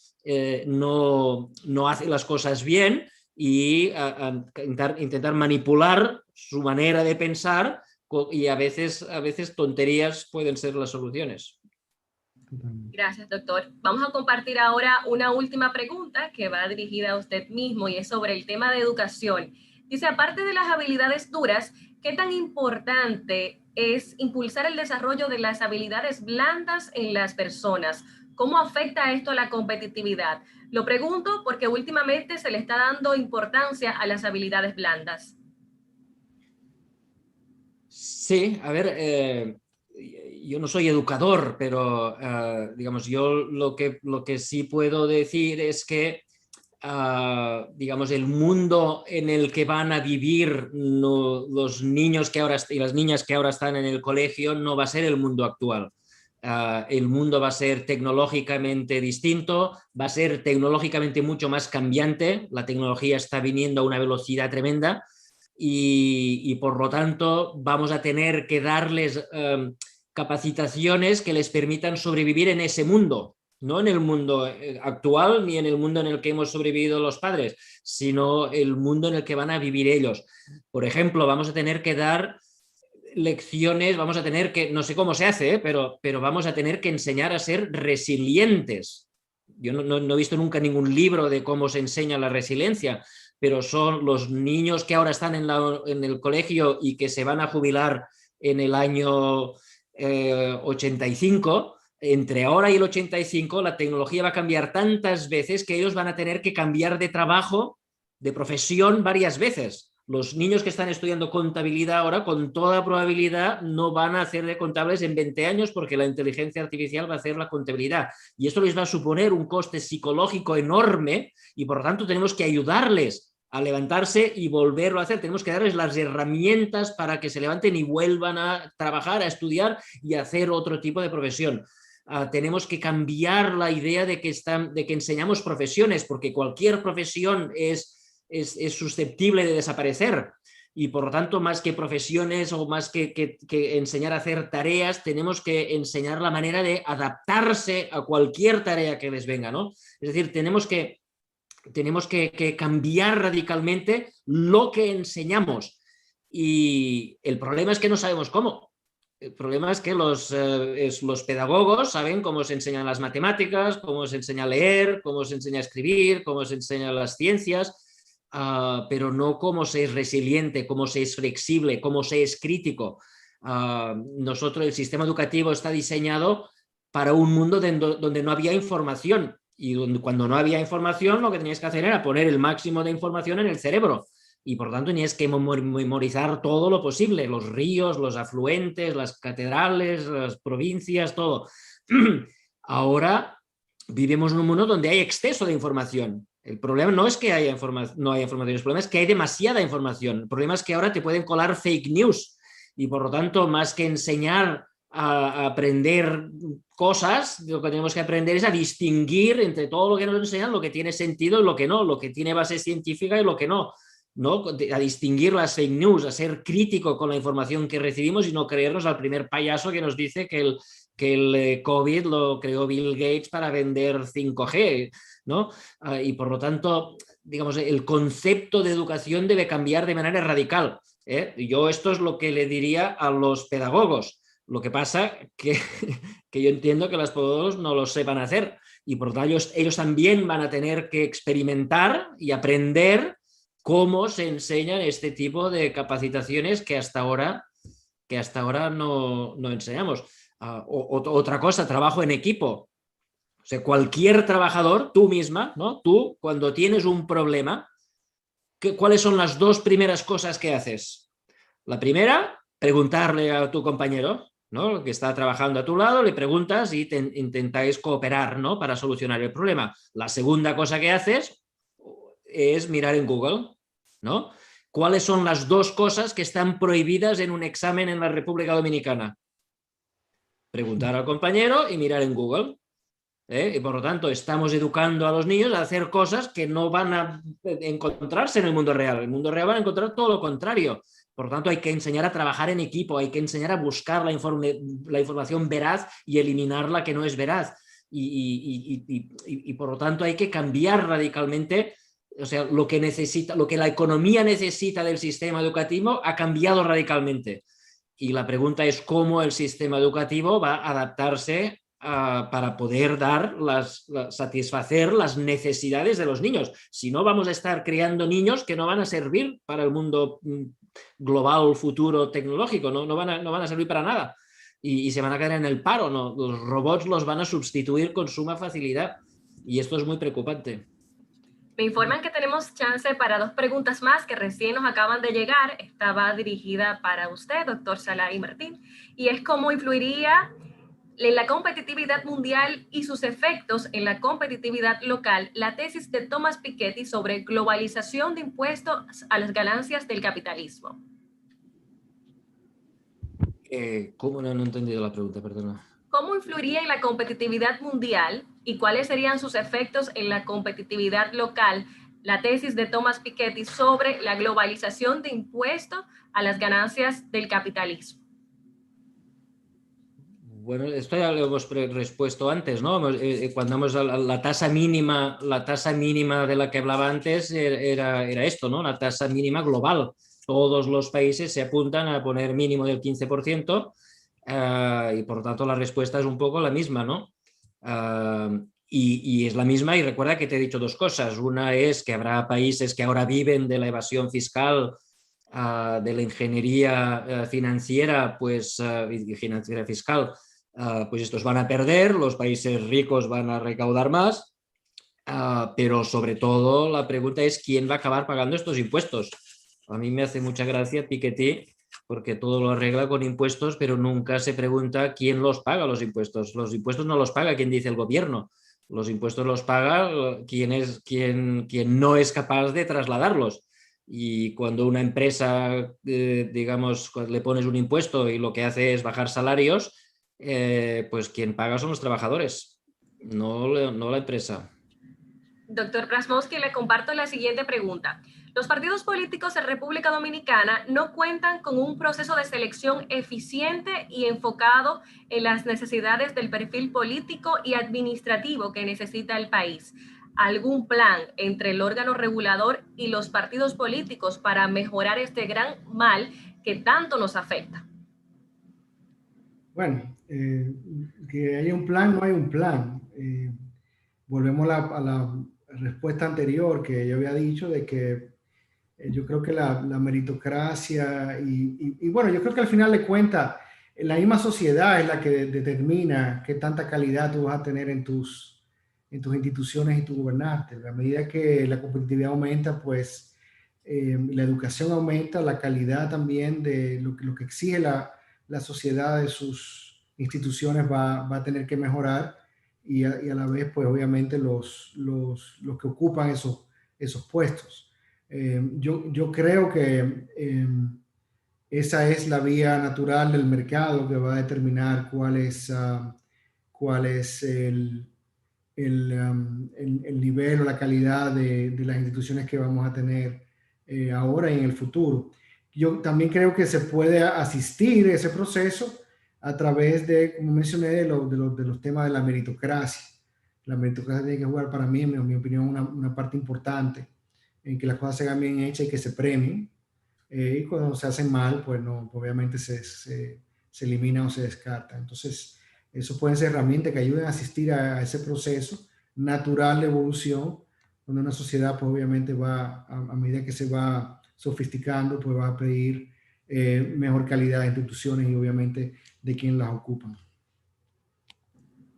no hace las cosas bien, y intentar manipular su manera de pensar, y a veces tonterías pueden ser las soluciones. Gracias, doctor. Vamos a compartir ahora una última pregunta que va dirigida a usted mismo y es sobre el tema de educación. Dice, aparte de las habilidades duras, ¿qué tan importante es impulsar el desarrollo de las habilidades blandas en las personas? ¿Cómo afecta esto a la competitividad? Lo pregunto porque últimamente se le está dando importancia a las habilidades blandas. Sí, a ver, yo no soy educador, pero digamos, yo lo que sí puedo decir es que digamos, el mundo en el que van a vivir los niños que ahora y las niñas que ahora están en el colegio no va a ser el mundo actual. El mundo va a ser tecnológicamente distinto, va a ser tecnológicamente mucho más cambiante. La tecnología está viniendo a una velocidad tremenda y por lo tanto vamos a tener que darles capacitaciones que les permitan sobrevivir en ese mundo. No en el mundo actual ni en el mundo en el que hemos sobrevivido los padres, sino el mundo en el que van a vivir ellos. Por ejemplo, vamos a tener que dar lecciones, vamos a tener que, no sé cómo se hace, pero vamos a tener que enseñar a ser resilientes. Yo no he visto nunca ningún libro de cómo se enseña la resiliencia, pero son los niños que ahora están en el colegio y que se van a jubilar en el año 85. Entre ahora y el 85 la tecnología va a cambiar tantas veces que ellos van a tener que cambiar de trabajo, de profesión varias veces. Los niños que están estudiando contabilidad ahora, con toda probabilidad, no van a hacer de contables en 20 años porque la inteligencia artificial va a hacer la contabilidad. Y esto les va a suponer un coste psicológico enorme y por lo tanto tenemos que ayudarles a levantarse y volverlo a hacer. Tenemos que darles las herramientas para que se levanten y vuelvan a trabajar, a estudiar y a hacer otro tipo de profesión. Tenemos que cambiar la idea de que enseñamos profesiones, porque cualquier profesión es susceptible de desaparecer y por lo tanto más que profesiones o más que enseñar a hacer tareas, tenemos que enseñar la manera de adaptarse a cualquier tarea que les venga, ¿no? Es decir, tenemos que cambiar radicalmente lo que enseñamos y el problema es que no sabemos cómo. El problema es que los pedagogos saben cómo se enseñan las matemáticas, cómo se enseña a leer, cómo se enseña a escribir, cómo se enseñan las ciencias, pero no cómo se es resiliente, cómo se es flexible, cómo se es crítico. Nosotros, el sistema educativo está diseñado para un mundo donde no había información y cuando no había información lo que tenías que hacer era poner el máximo de información en el cerebro. Y por lo tanto tenías que memorizar todo lo posible, los ríos, los afluentes, las catedrales, las provincias, todo. Ahora vivimos en un mundo donde hay exceso de información. El problema no es que no haya información, el problema es que hay demasiada información. El problema es que ahora te pueden colar fake news y por lo tanto más que enseñar a aprender cosas, lo que tenemos que aprender es a distinguir entre todo lo que nos enseñan, lo que tiene sentido y lo que no, lo que tiene base científica y lo que no. ¿No? A distinguir las fake news, a ser crítico con la información que recibimos y no creernos al primer payaso que nos dice que el COVID lo creó Bill Gates para vender 5G, ¿no? Y por lo tanto, digamos, el concepto de educación debe cambiar de manera radical. Yo esto es lo que le diría a los pedagogos. Lo que pasa que yo entiendo que los pedagogos no lo sepan hacer y por lo tanto ellos también van a tener que experimentar y aprender cómo se enseñan este tipo de capacitaciones que hasta ahora no enseñamos. Otra cosa, trabajo en equipo. O sea, cualquier trabajador, tú misma, ¿no? Tú, cuando tienes un problema, ¿cuáles son las dos primeras cosas que haces? La primera, preguntarle a tu compañero, ¿no? Que está trabajando a tu lado, le preguntas y intentáis cooperar, ¿no? Para solucionar el problema. La segunda cosa que haces es mirar en Google, ¿no? ¿Cuáles son las dos cosas que están prohibidas en un examen en la República Dominicana? Preguntar al compañero y mirar en Google. Y por lo tanto, estamos educando a los niños a hacer cosas que no van a encontrarse en el mundo real. En el mundo real van a encontrar todo lo contrario. Por lo tanto, hay que enseñar a trabajar en equipo, hay que enseñar a buscar la información veraz y eliminar la que no es veraz. Y por lo tanto, hay que cambiar radicalmente o sea, lo que necesita, lo que la economía necesita del sistema educativo ha cambiado radicalmente. Y la pregunta es cómo el sistema educativo va a adaptarse para poder satisfacer las necesidades de los niños. Si no, vamos a estar creando niños que no van a servir para el mundo global, futuro, tecnológico, no van a servir para nada. Y se van a quedar en el paro, ¿no? Los robots los van a sustituir con suma facilidad. Y esto es muy preocupante. Me informan que tenemos chance para 2 preguntas más que recién nos acaban de llegar. Esta va dirigida para usted, doctor Salah y Martín, y es cómo influiría en la competitividad mundial y sus efectos en la competitividad local la tesis de Thomas Piketty sobre globalización de impuestos a las ganancias del capitalismo. ¿Cómo? No he entendido la pregunta, perdona. ¿Cómo influiría en la competitividad mundial y cuáles serían sus efectos en la competitividad local la tesis de Thomas Piketty sobre la globalización de impuestos a las ganancias del capitalismo? Bueno, esto ya lo hemos respuesto antes, ¿no? Cuando hemos la tasa mínima de la que hablaba antes era esto, ¿no? La tasa mínima global. Todos los países se apuntan a poner mínimo del 15%, y por tanto la respuesta es un poco la misma, ¿no? Y es la misma, y recuerda que te he dicho 2 cosas. Una es que habrá países que ahora viven de la evasión fiscal, de la ingeniería financiera, pues, y financiera fiscal, pues estos van a perder, los países ricos van a recaudar más, pero sobre todo la pregunta es quién va a acabar pagando estos impuestos. A mí me hace mucha gracia Piketty porque todo lo arregla con impuestos, pero nunca se pregunta quién los paga los impuestos. Los impuestos no los paga quien dice el gobierno, los impuestos los paga quien no es capaz de trasladarlos. Y cuando una empresa, digamos, le pones un impuesto y lo que hace es bajar salarios, pues quien paga son los trabajadores, no la empresa. Doctor Prasmovsky, le comparto la siguiente pregunta. Los partidos políticos en República Dominicana no cuentan con un proceso de selección eficiente y enfocado en las necesidades del perfil político y administrativo que necesita el país. ¿Algún plan entre el órgano regulador y los partidos políticos para mejorar este gran mal que tanto nos afecta? Bueno, que haya un plan, no hay un plan. Volvemos a la respuesta anterior que yo había dicho de que yo creo que la meritocracia y bueno, yo creo que al final de cuentas la misma sociedad es la que determina qué tanta calidad tú vas a tener en tus instituciones y tu gobernante. A medida que la competitividad aumenta, pues la educación aumenta, la calidad también de lo que exige la sociedad de sus instituciones va a tener que mejorar y a la vez, pues obviamente los que ocupan esos puestos. Yo creo que esa es la vía natural del mercado que va a determinar cuál es el nivel o la calidad de las instituciones que vamos a tener ahora y en el futuro. Yo también creo que se puede asistir a ese proceso a través de, como mencioné, de los temas de la meritocracia. La meritocracia tiene que jugar para mí, en mi opinión, una parte importante en que las cosas se hagan bien hechas y que se premien. Y cuando se hacen mal, pues no, obviamente se elimina o se descarta. Entonces, eso pueden ser herramientas que ayuden a asistir a ese proceso natural de evolución, donde una sociedad, pues obviamente va, a medida que se va sofisticando, pues va a pedir mejor calidad de instituciones y obviamente de quien las ocupan.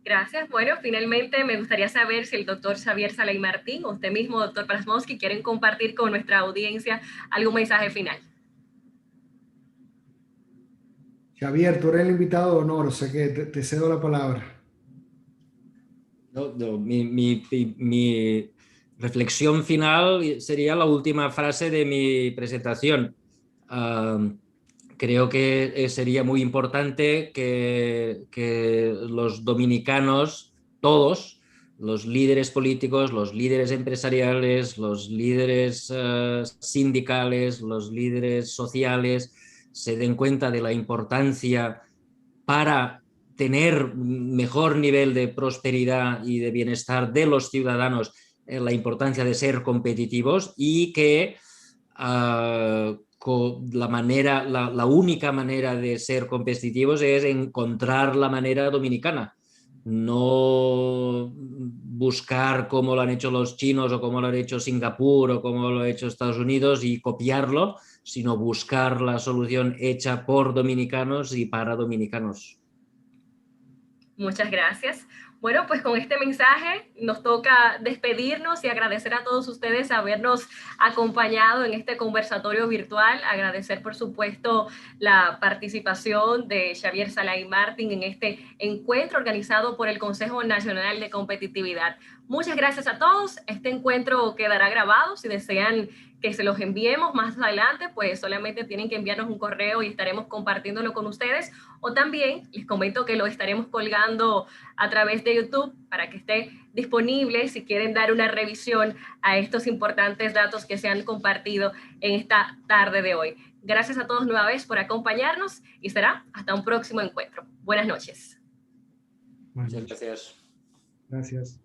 Gracias. Bueno, finalmente me gustaría saber si el doctor Xavier Salah y Martín o usted mismo, doctor Prasmovsky, quieren compartir con nuestra audiencia algún mensaje final. Xavier, tú eres el invitado de honor, o sea que te cedo la palabra. Mi reflexión final sería la última frase de mi presentación. Creo que sería muy importante que los dominicanos, todos, los líderes políticos, los líderes empresariales, los líderes sindicales, los líderes sociales, se den cuenta de la importancia para tener mejor nivel de prosperidad y de bienestar de los ciudadanos la importancia de ser competitivos y que la única manera de ser competitivos es encontrar la manera dominicana, no buscar cómo lo han hecho los chinos o cómo lo han hecho Singapur o cómo lo ha hecho Estados Unidos y copiarlo, sino buscar la solución hecha por dominicanos y para dominicanos. Muchas gracias. Bueno, pues con este mensaje nos toca despedirnos y agradecer a todos ustedes habernos acompañado en este conversatorio virtual. Agradecer, por supuesto, la participación de Xavier Sala y Martín en este encuentro organizado por el Consejo Nacional de Competitividad. Muchas gracias a todos. Este encuentro quedará grabado. Si desean que se los enviemos más adelante, pues solamente tienen que enviarnos un correo y estaremos compartiéndolo con ustedes. O también les comento que lo estaremos colgando a través de YouTube para que esté disponible si quieren dar una revisión a estos importantes datos que se han compartido en esta tarde de hoy. Gracias a todos nueva vez por acompañarnos y será hasta un próximo encuentro. Buenas noches. Muchas gracias. Gracias.